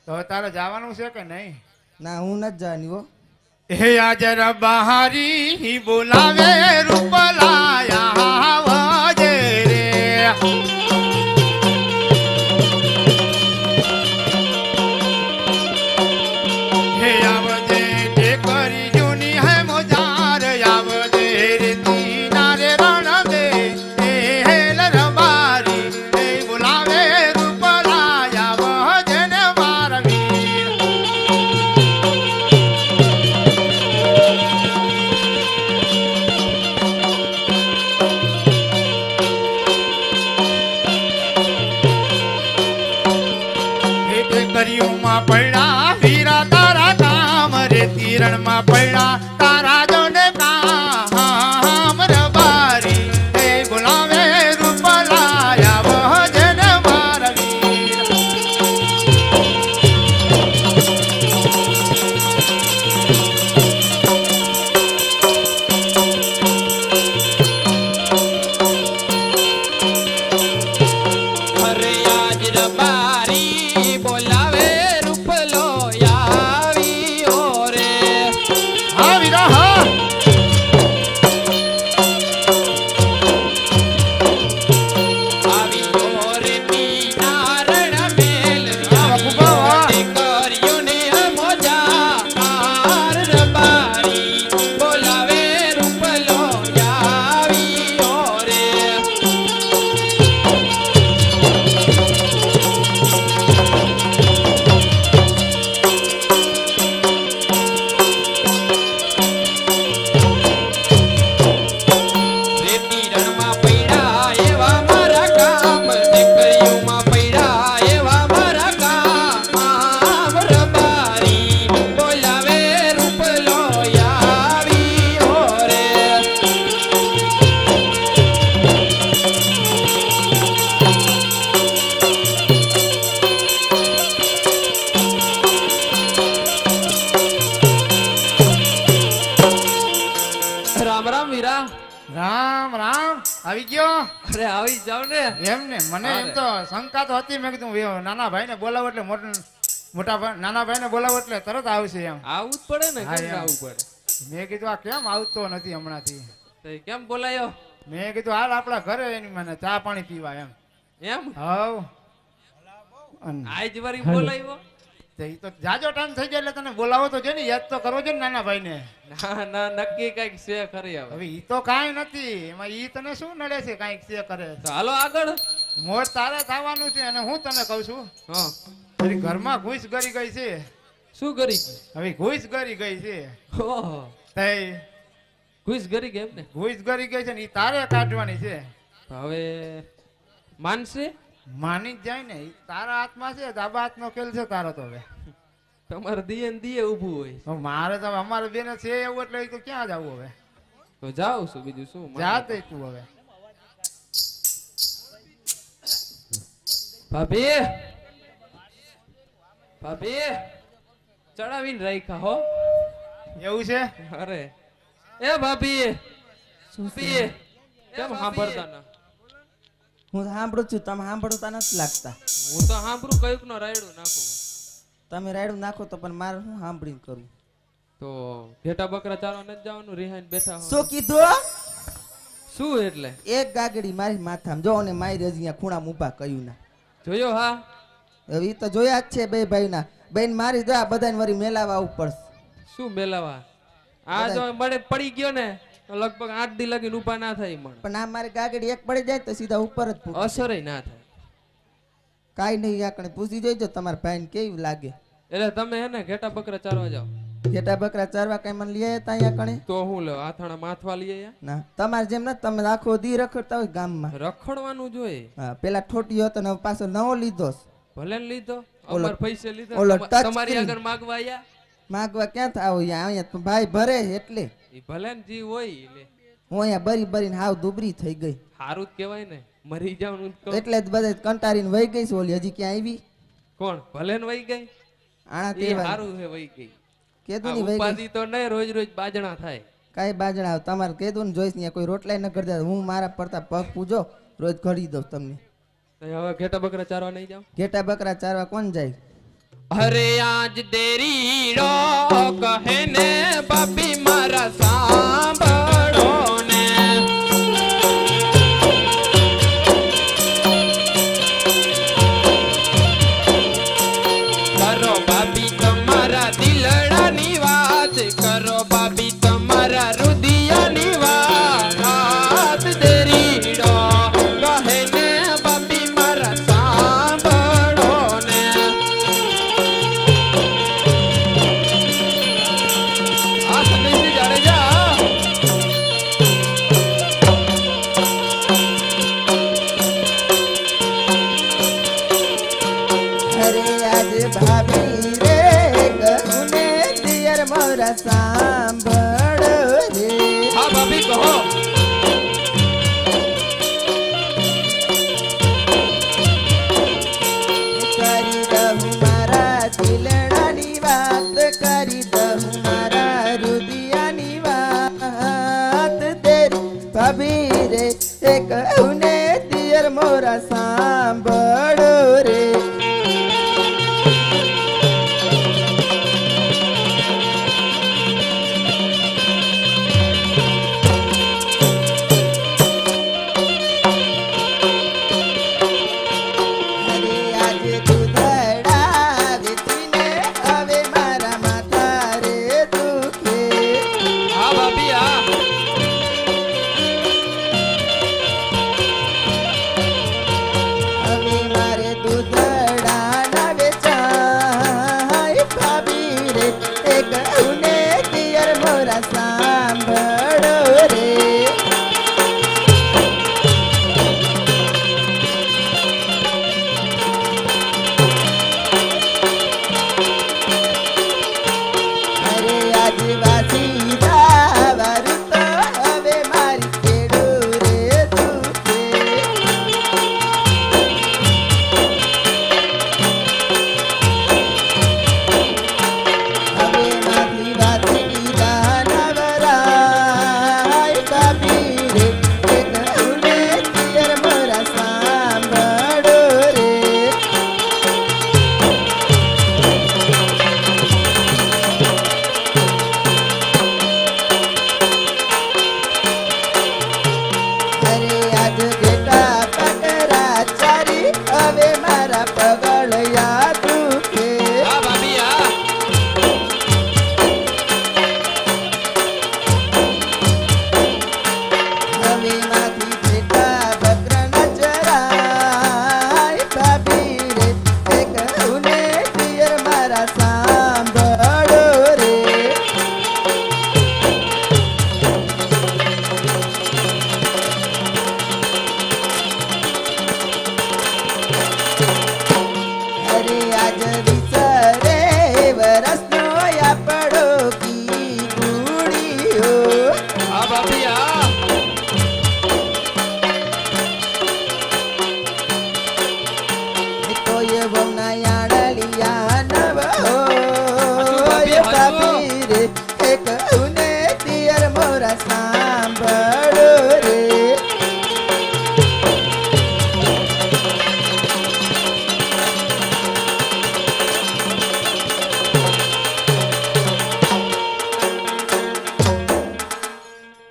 S1: તો હવે તારે જવાનું છે કે નહીં
S6: ના હું નથી જાણી હો.
S1: હે આજર બહારી બોલાવે રૂપલાયા આવજે રે હે આવજે તે કરી જૂની હે મોજાર આવજે રે તીના રે રણ દે હે હેલ રબારી હે બોલાવે રૂપલાયા આવજે ને મારા વીર દરિયુમાં પડ્યા વીરા તારા કામ રે તીરણમાં પડ્યા તારા જોને કામ રબારી એ બોલાવે રૂપલાયા વહજન મારા વીર
S7: અરે આજ રબારી બોલાવે રૂપલો આવ્યો રે.
S1: હા વીરા હા
S7: આવ્યો રે મીનારણ મેલ
S1: બાપુબા, વાહ.
S7: કર્યું ને મોજા માર રબારી બોલાવે રૂપલો આવ્યો રે. રેતી રણમાં પૈડા એવા મારા કામ ટેકરીઓમાં પૈડા એવા મારા કામ રબારી બોલાવે રૂપલો આવ્યો રે. રામ રામ વીરા.
S1: રામ રામ આવી ગયો
S7: અરે આવી જાવ ને.
S1: એમ ને મને એમ તો શંકા તો હતી મેં કીધું વ્યો, નાના ભાઈને બોલાવો એટલે મોટા ભાઈ નાના ભાઈને બોલાવો એટલે તરત આવશે એમ
S7: આવું જ પડે ને.
S1: હા,
S7: કેમ
S1: એમ.
S7: આવું પડે?
S1: મેં કીધું આ કેમ આવતો નથી હમણાંથી
S7: તો એ કેમ બોલાયો
S1: મેં કીધું હાલ આપણા ઘરે એની મને ચા પાણી પીવા એમ
S7: એમ?
S1: હવ
S7: આજ વારી બોલાયો?
S1: તો ઈ તો જાજો ટાઈમ થઈ જાય એટલે તને બોલાવો તો છે ને, યાદ તો કરવો છે ને નાના ભાઈને.
S7: ના ના નક્કી કઈક છે ખરી હવે.
S1: હવે ઈ તો કાંઈ નથી એમાં, ઈ તને શું નડે છે કાંઈક છે કરે.
S7: તો હાલો આગળ.
S1: મોર તારે થવાનું છે અને હું તને કહું છું
S7: હા
S1: તારી ઘરમાં ઘૂસ ગરી ગઈ છે.
S7: શું કરી?
S1: હવે ઘૂસ ગરી ગઈ છે
S7: ઓહો
S1: તઈ
S7: ખુશ કરી કેમ ને?
S1: ઘૂસ ગરી ગઈ છે ને ઈ તારે કાઢવાની છે.
S7: તો હવે માનશે?
S1: માની જ જાય ને, ઈ તારા હાથમાં છે, ડાબા હાથનો ખેલ છે તારો તો. હવે
S7: તમારે દિયે ને દિયે ઊભું હોય
S1: હવે મારે તો હવે અમારે બેને છે એવું એટલે ઈ તો ક્યાં જવું હવે.
S7: તો જાવ છું બીજું શું.
S1: જાતે તું હવે.
S7: ભાભી ભાભી ચડાવીને રાખ્યા હો.
S1: એવું છે
S7: અરે એ ભાભી ભાભી કેમ સાંભળતા ના?
S6: હું સાંભળું છું, તમે સાંભળતા નથી લાગતા.
S7: હું તો સાંભળું કયુંક નો રાયડું નાખું.
S6: તમે રાયડું નાખો તો પણ મારે શું સાંભળીને કરવું?
S7: તો ઘેટા બકરા ચારવા નથી જવાનું? રિહાઈને બેઠા હો.
S6: શું કીધું?
S7: શું એટલે?
S6: એક ગાગડી મારી માથામાં જો ને મારી હજી અહીંયા ખૂણામાં ઊભા કહ્યું ના.
S7: જોયો? હા
S6: હવે ઈ તો જોયા જ છે બે ભાઈના. બેન મારી જો આ બધાને વરી મેલાવા આવવું પડશે.
S7: શું મેલાવા? આ જો મળે પડી ગયો ને તો લગભગ 8 દી લગીને ઊભા ના થાય મને.
S6: પણ આ મારી ગાગડી એક પડી જાય તો સીધા ઉપર જ પૂછે.
S7: અસરય ના થાય.
S6: કાઈ નહીં, આકણે પૂછી જોઈજો તમારા ભાઈને કેવું લાગે.
S7: એટલે તમે હે ને ઘેટા બકરા ચારવા જાઓ.
S6: ઘેટા બકરા ચારવા કઈ મને લઈ આવ્યા તા અહીંયા કણે?
S7: તો હું લે આથાણા માથવા લઈ આયા?
S6: ના તમારે જેમ નથી, તમે આખો દી રખડતા હોય ગામમાં.
S7: રખડવાનું જોઈએ.
S6: હા, પેલા ઠોટી હતો ને હવે પાછો નવો લીધો છે.
S7: ભલે ને લીધો,
S6: ઓલો-
S7: અમાર પૈસે લીધો,
S6: ઓલો touch
S7: તમારી
S6: screen.
S7: આગળ માગવા આયા.
S6: માગવા ક્યાં થાવ? અહીંયા તો ભાઈ ભરે એટલે
S7: ઈ ભલે ને જીવ હોય લે.
S6: હું અહીંયા બરી બરીને હાવ દુબરી થઈ ગઈ.
S7: હારું જ કહેવાય ને, મરી જાવનું તો.
S6: એટલે જ બધા કંટારીને વહી ગઈ છે. ઓલી હજી ક્યાં આવી?
S7: કોણ ભલે ને વહી ગઈ?
S6: આણા
S7: ઈ
S6: તેવા
S7: હારું હે વહી ગઈ.
S6: કેદું
S7: આ
S6: ની વહી ગઈ.
S7: ઉપાધિ તો નહીં, રોજ રોજ બાજણા થાય.
S6: કાંઈ બાજણા આવે તમારે કેદું ને જોઈશ ને કોઈ રોટલાય ન કરતા. હું મારા પડતા પગ પૂજો, રોજ ઘડી દઉં તમને.
S7: તો હવે ઘેટા બકરા ચારવા નહીં જાવ?
S6: ઘેટા બકરા ચારવા કોણ જાય?
S7: અરે આજ દેરી રો કહે ને બાપી મારા સાંભળો ને. કરો બાપી તમારા દિલડાની વાત, કરો બાપી તમારા રુદિયાની વાત. દેરી રો કહે ને બાપી મારા સાંભળો ને. આ સંદેશ
S6: એ વહુના યાડલિયા નવ
S7: ભાભી, હજુ.
S6: ભાભી રે એ કહું ને પિયર મોરા સાંભળો રે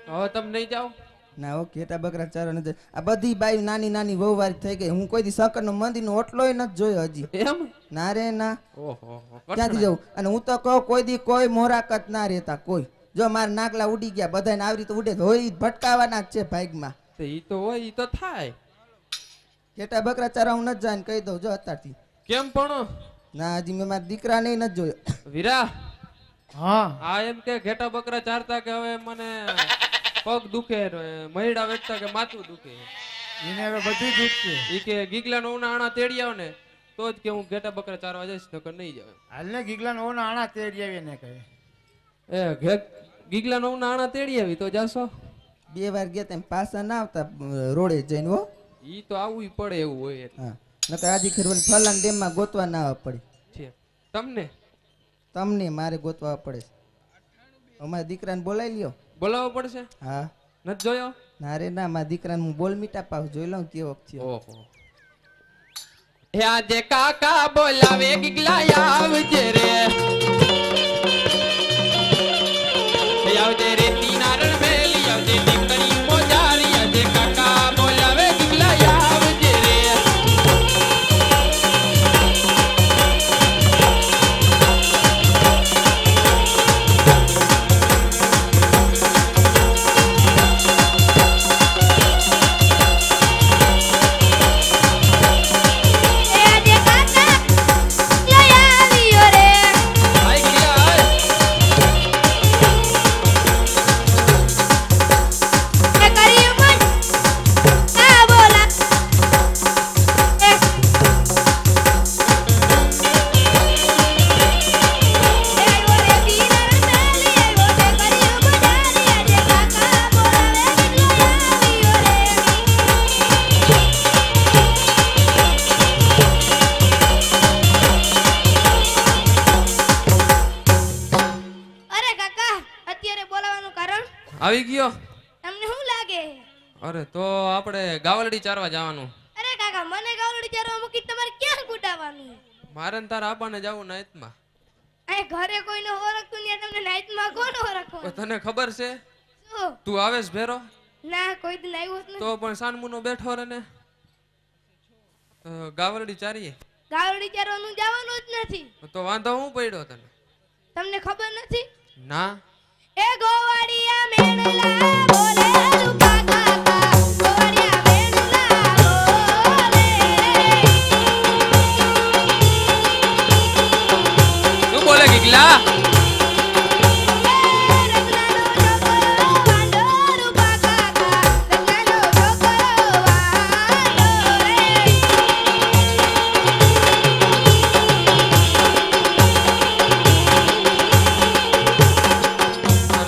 S7: હવે તમે નહીં જાઓ
S6: ના ઓ ઘેટા બકરા ચારો નથી આ બધી બાઈ નાની નાની વહુવારી થઈ ગઈ હું કોઈ દી શંકરનો મંદિરનો ઓટલોય નથી જોયો હજી
S7: એમ
S6: ના રે ના
S7: ઓહો
S6: ક્યાંથી જવું અને હું તો કહું કોઈ દી કોઈ મોરાકત ના રહેતા કોઈ જો મારા નાગલા ઉડી ગયા બધાને આવી રીતે ઉડે તો હોય ઈ ભટકાવાના જ છે ભાગમાં
S7: ઈ તો હોય ઈ તો થાય
S6: ઘેટા બકરા ચારા હું નથી જાય કહી દઉં જો અત્યારથી
S7: કેમ પણ
S6: ના હજી મેં મારા દીકરાને નથી જોયો
S7: વીરા
S1: હા
S7: આ એમ કે ઘેટા બકરા ચારતા કે હવે મને પગ દુખે ને મહિડા વેચતા કે માથું દુખે
S1: એને હવે બધું દુઃખ છે.
S7: ઈ કે ગીગલાનો ઉના આણા તેડી આવ ને તો જ કે હું ઘેટા બકરા ચારવા જઈશ નકર નહીં જાવ
S1: હાલને ગીગલાને ઓના આણા તેડી આવીએ ને કહે
S7: એ ગીગલાનો ઉના આણા તેડી આવી તો જાશો
S6: 2 વાર ગયા તેમ પાછા ના આવતા રોડે જઈને હો
S7: ઈ તો આવવું પડે એવું હોય એટલે
S6: હા નકર આજી ખરવન ફલાન ડેમમાં ગોતવા ના આવવા પડે
S7: છે તમને
S6: તમને મારે ગોતવા પડે અમારા દીકરાને બોલાવી લ્યો
S7: બોલાવવો પડશે
S6: હા
S7: નથી જોયો
S6: ના રે ના મારા દીકરાને હું બોલ મીટા પાવ જોઈ લઉં કેવો છે
S7: ઓહો હે આજે કાકા બોલાવે ગીગલા આવજે રે હે આવજે રે તીનારણ મેલી આવજે દીકરી મોજારી આજે કાકા બોલાવે ગીગલા આવજે રે
S3: એ આજે કાકા લઈ આવ્યો રે
S7: આઈ ગયા આય
S3: એ કર્યું મન આ બોલા એ આવ્યો રે તીનારણ મેલી આવ્યો તે કર્યું મજારી આજે કાકા બોલાવે ગીગલો આવ્યો રે અરે કાકા અત્યારે બોલાવાનું કારણ
S7: આવી ગયો
S3: તમને શું લાગે
S7: અરે તો આપણે ગાવલડી ચારવા જવાનું
S3: અરે કાકા મને ગાવડી ચારવા મૂકી તમારે ક્યાં કૂટાવાનું
S7: મારે ને તારા આબાને જવું નાઈટમાં
S3: અહીં ઘરે કોઈને ઓળખતું નહીં તમને નાઈટમાં કોણ ઓળખો
S7: તો તને ખબર છે
S3: શું
S7: તું આવેશ ભેરો
S3: ના કોઈ દિન આવ્યો જ નથી
S7: તો પણ સાનમુનો બેઠો રે ને ગાવલડી ચારીએ
S3: ગાવડી ચારવાનું જવાનું જ નથી
S7: તો વાંધો હું પડ્યો તને
S3: તમને ખબર નથી
S7: ના
S3: એ ગોવાડિયા મેણલા બોલે રૂપા કાકા ગોવાડિયા મેણલા બોલે
S7: શું બોલે ગીગલા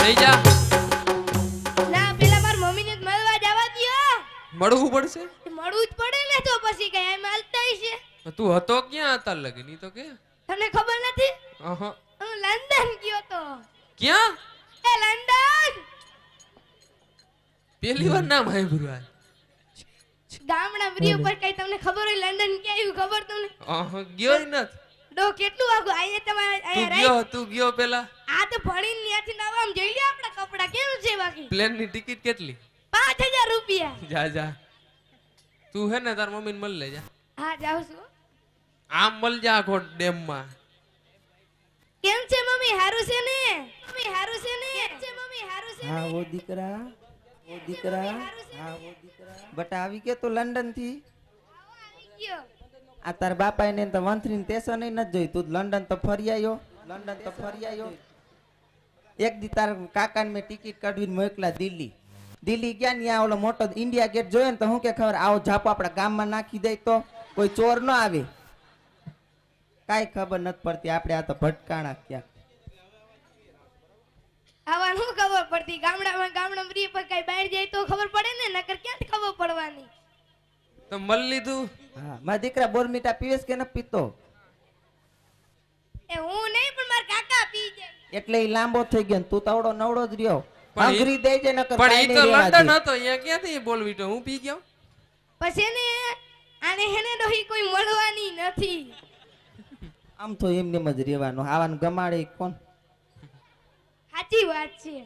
S7: રહી જા મળવું પડશે
S3: મળવું જ પડે ને તો પછી કઈ એમ હાલતા છે
S7: તું હતો ક્યાં હતા લગની તો કે
S3: તમને ખબર નથી
S7: અહં.
S3: હું લંડન ગયો તો
S7: ક્યાં
S3: એ લંડન
S7: પેલી વાર નામ સાંભળ્યું આ.
S3: ગામડા બ્રિજ ઉપર કઈ તમને ખબર હોય લંડન ક્યાં આવ્યું ખબર તમને
S7: ગયો ય નથ
S3: ડો કેટલું આગું અહીંયા તમારે
S7: તું
S3: અહીંયા
S7: ગયો
S3: રાઈ
S7: તું ગયો પેલા
S3: આ તો ભણીને ત્યાંથી નવા આમ જોઈ લે આપણા કપડા કેમ છે બાકી
S7: પ્લેન ની ટિકિટ કેટલી
S3: 5000 રૂપિયા
S7: જા જા તું હે ને તાર મમ્મી ને મળી લે જા
S3: હા જાઉં છું
S7: આમ મળ જા ખોટ ડેમ માં
S3: કેમ છે મમ્મી હારું છે ને મમ્મી હારું છે ને કેમ છે મમ્મી હારું છે
S6: હા ઓ દીકરા હા ઓ દીકરા બટા આવી કે તો લંડન થી
S3: ગયો
S6: આ તાર બાપા એને તો વંથરીને સ્ટેશન નથી જોઈ તું લંડન તો ફરી આવ્યો એક દી તાર કાકાને મેં ટિકિટ કાઢવીને મોકલા દિલ્હી ગયા ને ત્યાં ઓલો મોટો ઇન્ડિયા ગેટ જોયો ને તો હું કે ખબર આવો ઝાપો આપણા ગામમાં નાખી દે તો કોઈ ચોર ન આવે કાઈ ખબર નથી પડતી આપણે આ તો ભટકાણા ક્યાં
S3: આવા શું ખબર પડતી ગામડામાં બ્રિજ પર કઈ બહાર જાય તો ખબર પડે ને નકર ક્યાંથી ખબર પડવાની
S7: તો મળી લીધું
S6: હા મારા દીકરા બોરમીટા પીવેશ કે ન પીતો
S3: એ હું નહીં પણ મારા કાકા પી જાય
S6: એટલે ઈ લાંબો થઈ ગયો ને તું તવડો નવડો જ રહ્યો
S7: પણ ઈ-
S6: અંગરી દેજે નકર
S7: પણ
S6: કાંઈ
S7: ઈ તો
S6: નહીં રહેવા
S7: લંડન
S6: દે.
S7: હતો અહીંયા ક્યાંથી બોલવીટો હું પી ગયો
S3: પછી એને આને હેને ડોહી કોઈ મળવાની નથી
S6: આમ તો એમને જ રહેવાનું આવાનું ગમાડે કોણ
S3: સાચી વાત છે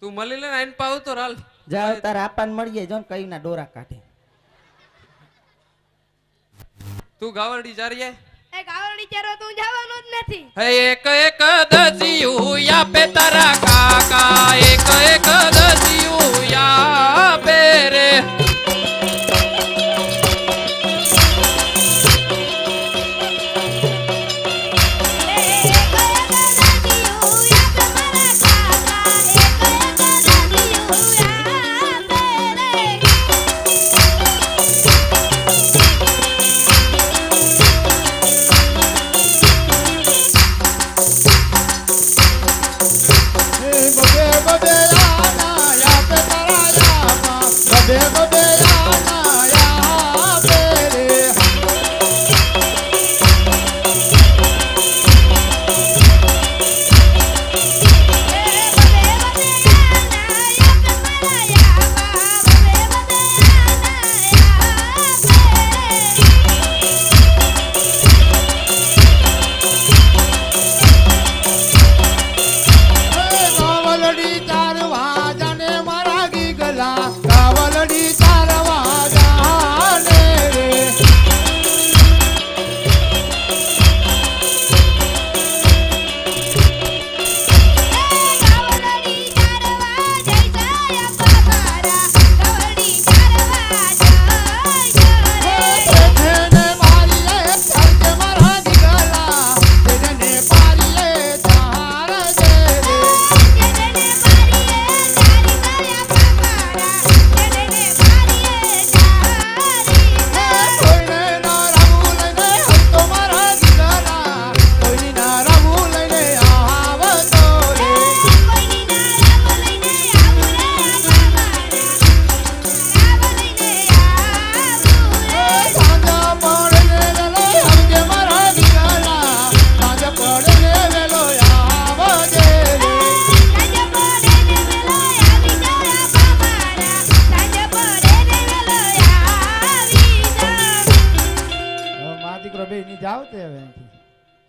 S7: તું મળી લે ને આઈને પાવ તો રાલ
S6: જાવ તારા આપાને મળીએ જો ને કઈ ના ડોરા કાઢે
S7: તું ગાવરડી જારીએ
S3: એ ગાવડી ચારો તું જવાનો જ નથી
S7: હે એક એક દસિયું યાપે તારા કાકા એક એક દસિયું યાપે રે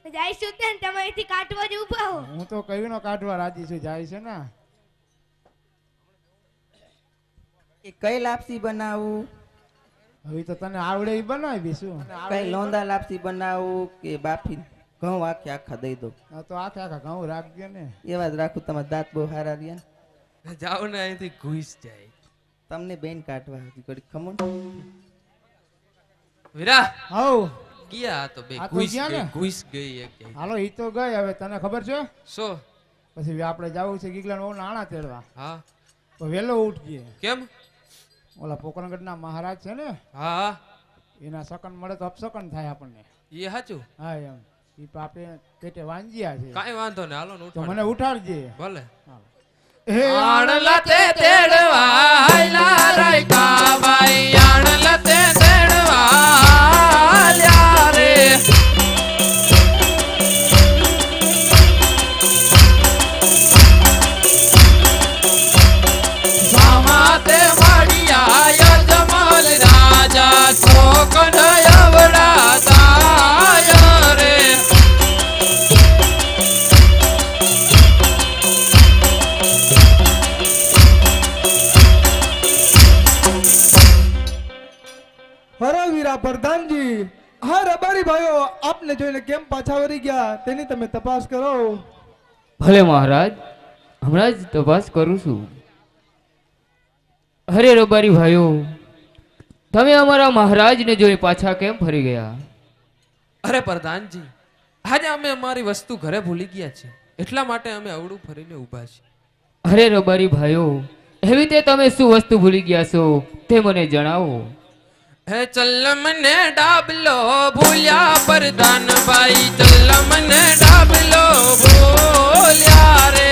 S3: જઈશું તે ને તમે અહીંથી કાઢવા જ ઊભા હો
S1: હું તો કયું નો કાઢવા રાજી છું જાય છે ને
S6: એ કઈ લાપસી બનાવું
S1: હવે તો તને આવડે ઈ બનાવી શું
S6: કઈ લોંદા લાપસી બનાવું કે બાફી ઘઉં આખે આખા દઈ દો
S1: આ તો આખા આખા ઘઉં રાખજે ને
S6: એવા જ રાખું તમારા દાંત બહુ સારા રહ્યા ને.
S7: જાઓ ને અહીંથી ઘૂસ જાય
S6: તમને બેન કાઢવા હતી ઘડી ખમો
S7: વીરા
S1: હવ
S7: ગયા આ તો બે
S1: આ તો
S7: ઘૂસ
S1: ગયા ને?
S7: ગઈ ઘૂસ ગઈ એક
S1: હાલો ઈ તો ગઈ હવે તને ખબર છે
S7: સો
S1: પછી આપણે જવું છે ગીગલાને બહુ નાણા તેડવા
S7: હા
S1: તો વહેલો ઉઠીએ
S7: કેમ
S1: ઓલા પોકરણગઢના મહારાજ છે ને
S7: હા હા
S1: એના શકન મળે તો અપસકન થાય આપણને
S7: એ સાચું
S1: હા એમ ઈ તો આપણે પેટે વાંજ્યા છે
S7: કાંઈ વાંધો ને હાલો ને
S1: તો
S7: ઉઠાડો.
S1: મને ઉઠાડજે
S7: ભલે
S1: હે
S7: આણલા તે તેડવા આયલા રાયકા બાઈ આણલા તે તેડવા આલ્યા રે સામાતે મળ્યા યજમલ રાજા છોકન અવડા તાય રે
S4: હરો વીરા પ્રધાનજી હા રબારી ભાઈઓ આપને જોઈને કેમ પાછા વળી ગયા તેની તમે તપાસ કરો
S5: ભલે મહારાજ હમણાં જ તપાસ કરું છું. અરે રબારી ભાઈઓ તમે અમારા મહારાજને જોઈ પાછા કેમ ફરી ગયા?
S7: અરે પ્રધાનજી આજે અમે અમારી વસ્તુ ઘરે ભૂલી ગયા છે એટલા માટે અમે અવળું ફરીને ઊભા છીએ.
S5: અરે રબારી ભાઈઓ એવી તે તમે શું વસ્તુ ભૂલી ગયા છો તે મને જણાવો.
S7: હે ચલ્લમ ને ડાબલો ભૂલ્યા પ્રધાનભાઈ ચલ્લમ ને ડાબલો ભૂલ્યા રે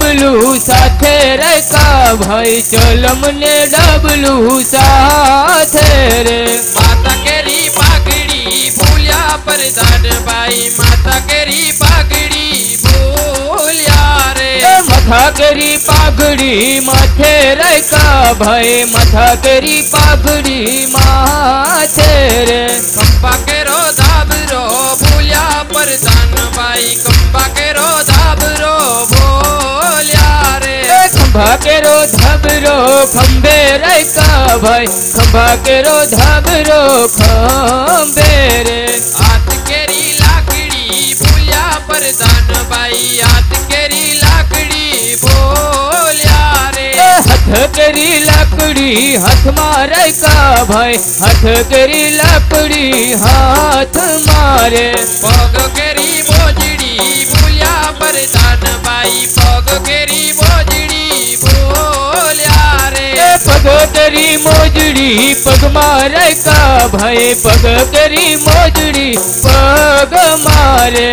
S5: ડબલું સાથે રે કા ભાઈ ચલમ ને ડબલું સાથે રે
S7: માતા કેરી પાઘડી ભૂલ્યા પરદાન ભાઈ માતા કેરી પાઘડી ભૂલ્યા રે
S5: મથા કેરી પાઘડી માથે રે કા ભાઈ મથા કેરી પાઘડી માથે રે
S7: કંપા કેરો ધાબરો ભૂલ્યા પરદાન ભાઈ કંપા કેરો ધાબરો ભૂલ્યા રે
S5: ખંભા કેરો ધબરો ખંભે રે કા ભાઈ ખંભા કેરો ધબરો ખંભે રે
S7: હાથ કેરી લાકડી ભૂલ્યા પરદાન ભાઈ હાથ કેરી લાકડી ભૂલ્યા રે
S5: હાથ કેરી લાકડી હાથમાં રે કા ભાઈ હાથ કેરી લાકડી હાથ મારે
S7: પગ કેરી બોજડી ભૂલ્યા પરદાન ભાઈ પગ કેરી બોજડી ભૂલ્યા રે
S5: પગ કેરી મોજડી પગમાં રે કા ભાઈ પગ કેરી મોજડી પગ મારે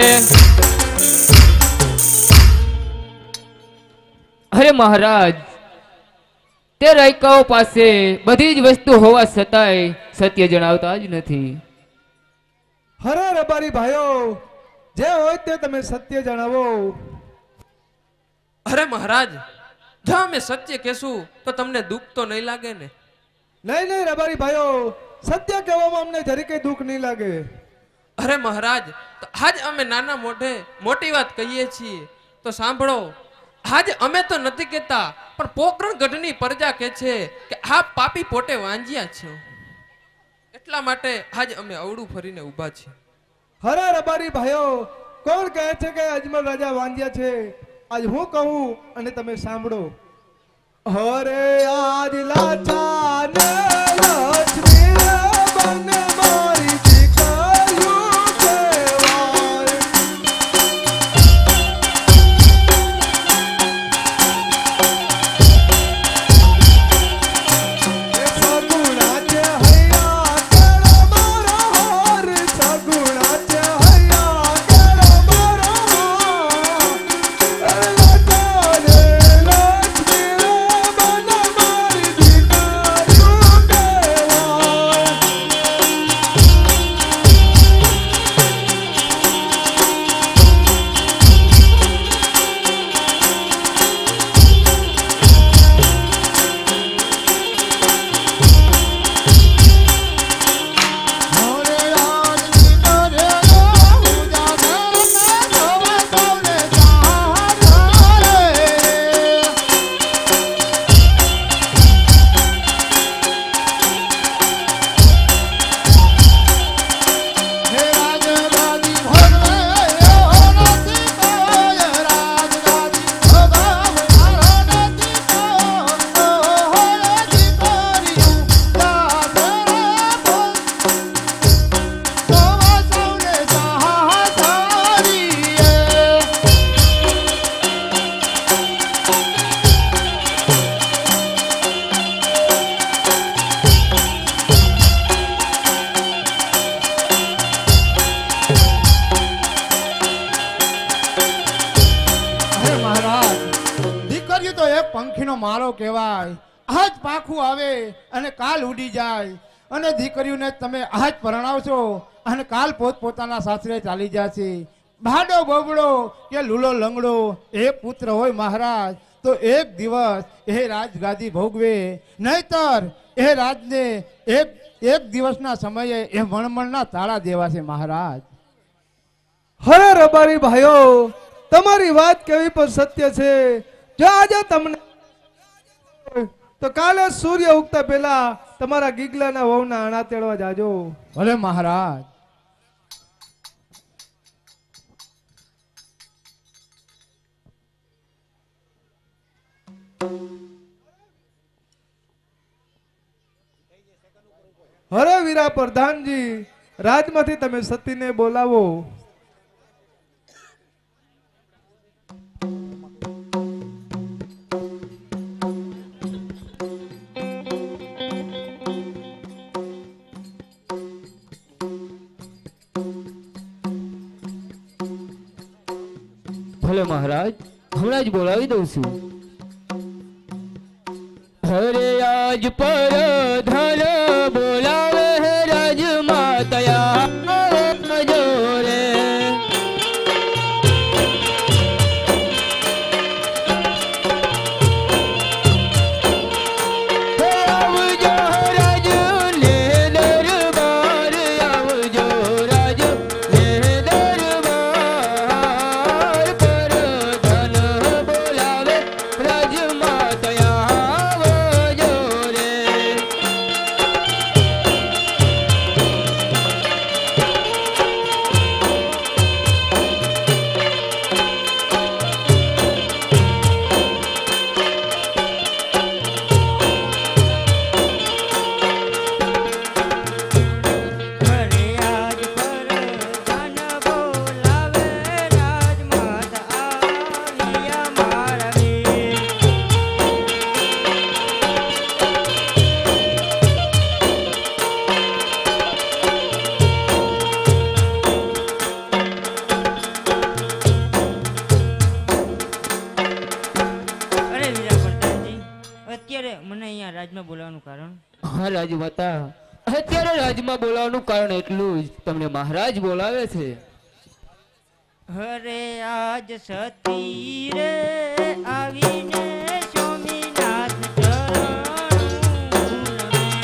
S5: અરે મહારાજ તે રાયકાઓ પાસે બધી જ વસ્તુ હોવા છતાંય સત્ય જણાવતા જ નથી.
S4: હરે રબારી ભાઈઓ, જે હોય તે તમે સત્ય જણાવો.
S8: અરે મહારાજ, જો અમે સત્ય કહેશું તો તમને દુઃખ તો નહીં લાગે ને?
S4: નહીં નહીં રબારી ભાઈઓ, સત્ય કહેવામાં અમને જરી કઈ દુઃખ નહીં લાગે.
S8: અરે મહારાજ, તો આજ અમે નાના મોઢે મોટી વાત કહીએ છીએ તો સાંભળો. આજ અમે તો નથી કહેતા, પણ પોકરણ ગઢની પ્રજા કહે છે કે આ પાપી પોતે વાંજ્યા છો. એટલા માટે આજ અમે અવળું ફરીને ઊભા છીએ.
S4: હરે રબારી ભાઈઓ, કોણ કહે છે કે અજમલ રાજા વાંજ્યા છે? આજ હું કહું અને તમે સાંભળો. હરે આજ લાચા ને લક્ષ્મી બન મારી દીકરીઓ કહેવાય. એ સગુણા છે હૈયા કેળો મારો હાર, સગુણા છે હૈયા કેળો મારો હાર. લાચા ને લક્ષ્મી બન મારી દીકરીઓ કહેવાય.
S1: અરે મહારાજ, દીકરીઓ તો એક પંખીનો માળો કહેવાય. આજ પાખું આવે અને કાલ ઉડી જાય, અને દીકરીઓને તમે આજ પરણાવશો અને કાલ પોતપોતાના સાસરે ચાલી જશે. ભાડો બોબડો કે લૂલો લંગડો એક પુત્ર હોય મહારાજ, તો એક દિવસ એ રાજગાદી ભોગવે, નહીતર એ રાજને એક દિવસના સમયે એ વણમણના તાળા દેવાશે મહારાજ.
S4: હરે રબારી ભાઈઓ, તમારી વાત કેવી પણ સત્ય છે. જો આજે તમને તો કાલે સૂર્ય ઉગતા પહેલા તમારા ગીગલાના વહુના આણા તેડવા જાજો.
S1: ભલે મહારાજ.
S4: હરે વીરા પ્રધાનજી, રાજમાંથી તમે સતીને બોલાવો.
S5: ભલે મહારાજ, હમણાં જ બોલાવી દઉં છું. અરે આજ પર ધન બોલાવે હે રાજમાતયા જોરે. આવજો રાજ લે દરબાર, આવજો રાજ લે દરબાર, પર ધન બોલાવે રાજમાતયા આવજો રે.
S2: ઘરે આજ પર ધન બોલાવે રાજમાતા આવ્યા મારા વીર. અરે વીરા પ્રધાનજી, અત્યારે મને અહીંયા રાજમાં બોલાવવાનું કારણ?
S5: હા રાજમાતા, અત્યારે રાજમાં બોલાવવાનું કારણ એટલું જ, તમને મહારાજ બોલાવે છે.
S2: હરે આજ સતી રે આવીને સ્વામીનાથ ચરણું નમે.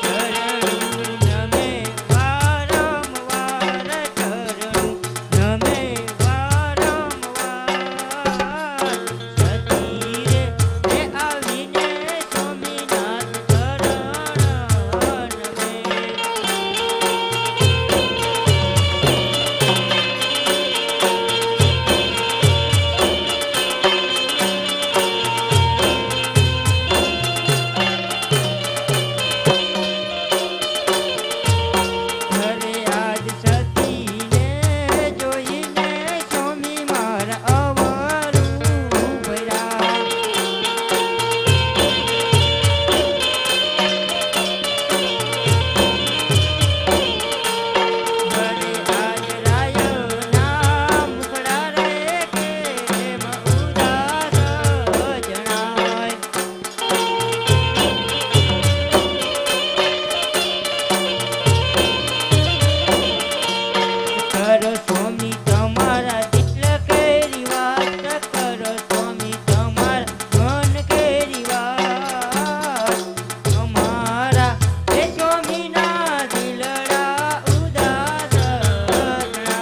S2: ચરણું નમે વારંવાર, ચરણું નમે વારંવાર. સતી રે આવીને સ્વામીનાથ ચરણ નમે. ઘરે આજ સતીને જોઈને સ્વામી મારા અવરું ભર્યા. ઘરે આજ રાયના મુખડા રે કેમ ઉદાસ જણાય. કરો સ્વામી તમારા દિલ કેરી વાત, કરો સ્વામી તમારા મન કેરી વાત. અમારા એ સ્વામીના દિલડા ઉદાસ જણાય.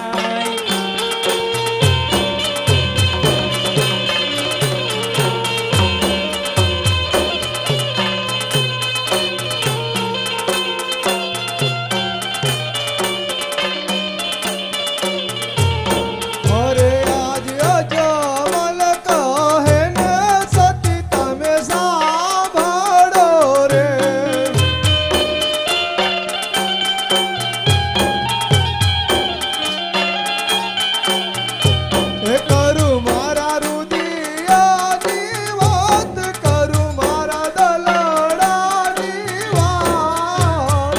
S4: અરે આજ અજમલ કહે ને સતી તમે સાંભળો રે. એ કરું મારા રુદિયાની વાત, કરું મારા દલડાની વાત.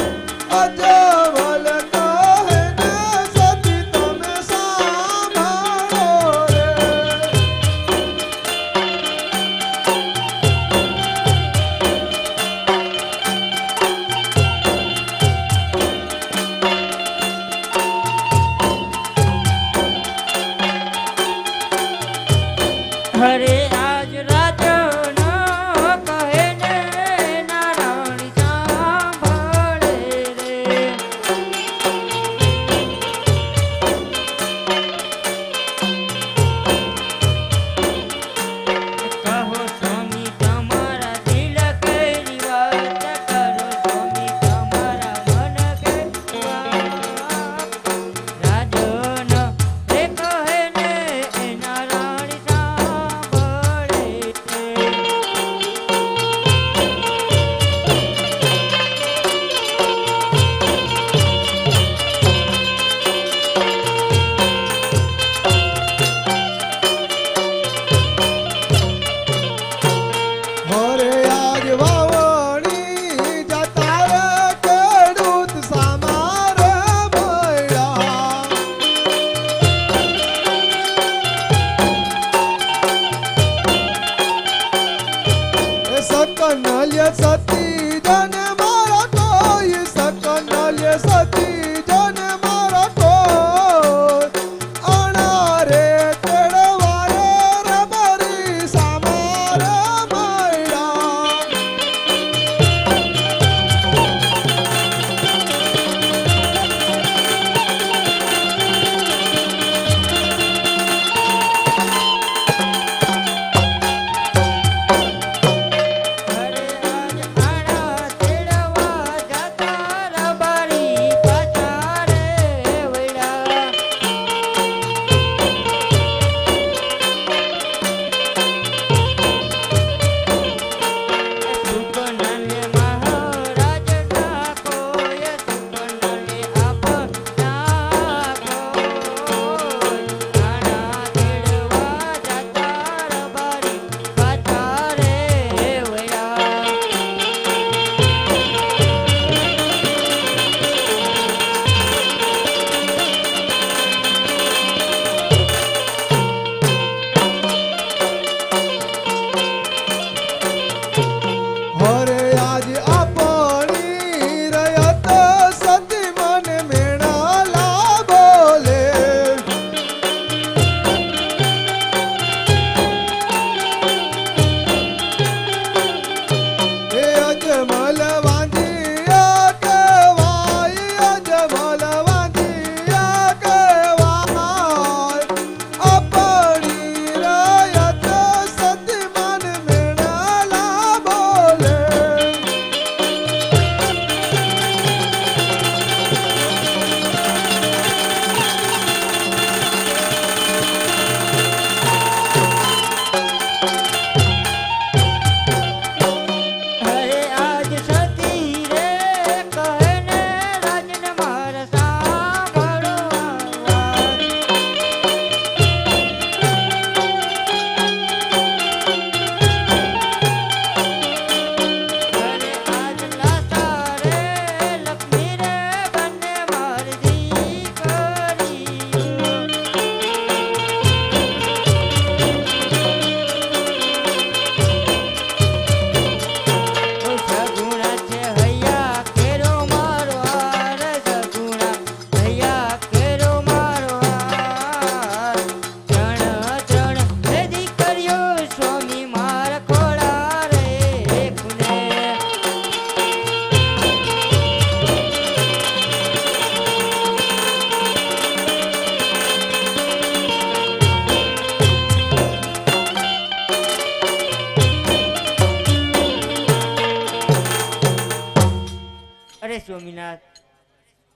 S4: અજમલ કહે ને સતી તમે સાંભળો રે.
S2: હરે આજ રાજનો કહે ને નારાયણ સાંભળે રે.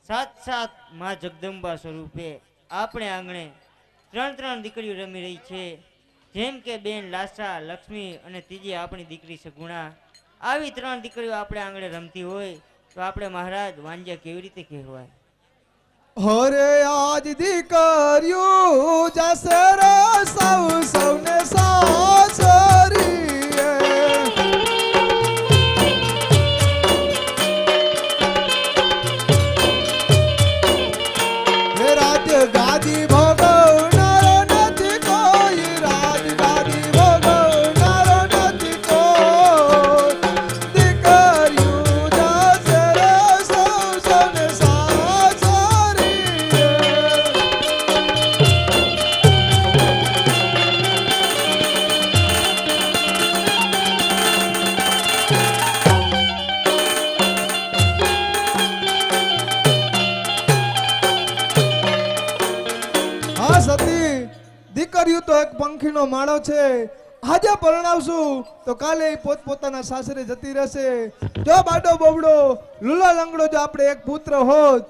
S2: સાત માં જગદંબા સ્વરૂપે આપણે આંગણે ત્રણ દીકરીઓ રમી રહી છે, જેમ કે બેન લાસા, લક્ષ્મી અને ત્રીજી આપણી દીકરી સગુણા. આવી 3 દીકરીઓ આપણે આંગણે રમતી હોય તો આપણે મહારાજ વાંજ્યા કેવી રીતે કહેવાય?
S4: હરે આજ દીકરીયું જશે રે સૌને સાસરી. રાજ ગાદી ભોગવનારો નથી કોઈ, રાજ ગાદી ભોગવનારો નથી કોઈ. દીકરીયું જશે રે સૌને સાસરી. હા સતી, દીકરીઓ તો એક પંખીનો માળો છે. આજે પરણાવશું તો કાલે ઈ પોતપોતાના સાસરે જતી રહેશે. જો બાડો બોબડો લુલા લંગડો જો આપણે એક પુત્ર હોત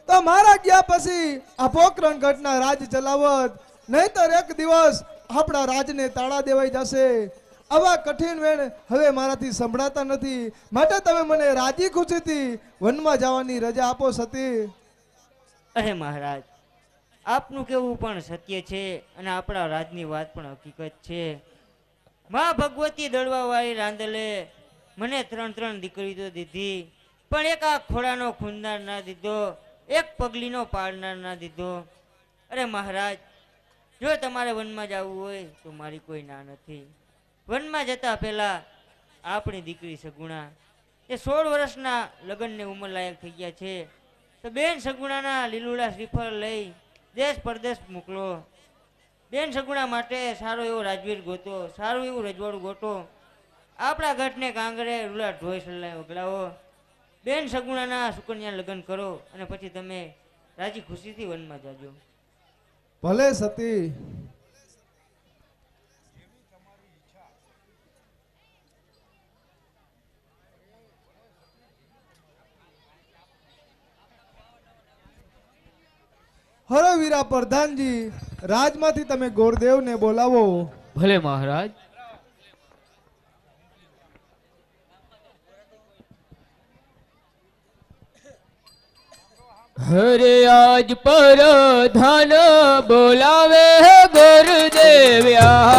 S4: તો મારા ગયા પછી આ પોકરણ ગઢના રાજ ચલાવત, નહીતર એક દિવસ આપણા રાજને તાળા દેવાઈ જશે. આવા કઠિન વેણ હવે મારાથી સંભળાતા નથી, માટે તમે મને રાજી ખુશીથી વનમાં જવાની રજા આપો સતી.
S2: અરે મહારાજ, આપનું કેવું પણ સત્ય છે અને આપણા રાજની વાત પણ હકીકત છે. માં ભગવતી દળવાવાળી રાંદલે મને 3 દીકરી તો દીધી, પણ એક આ ખોડાનો ખૂંદનાર ના દીધો, એક પગલીનો પાડનાર ના દીધો. અરે મહારાજ, જો તમારે વનમાં જવું હોય તો મારી કોઈ ના નથી. વનમાં જતા પહેલા આપણી દીકરી સગુણા એ 16 વર્ષના લગ્નને ઉંમર લાયક થઈ ગયા છે, તો બેન સગુણાના લીલુડા શ્રીફળ લઈ દેશ પરદેશ મોકલો. બેન સગુણા માટે સારો એવો રાજવીર ગોતો, સારું એવું રજવાડું ગોતો. આપણા ગઢને કાંગરે રૂલા ઢોય સલ્લાય ઓગળાવો. બેન સગુણાના સુકન્યા લગ્ન કરો અને પછી તમે રાજી ખુશીથી વનમાં જાજો.
S4: ભલે સતી. હરે વીરા પ્રધાનજી, રાજમાંથી તમે ગોરદેવને બોલાવો.
S5: ભલે મહારાજ. હરે આજ પર ધન બોલાવે ગુરુદેવ્યા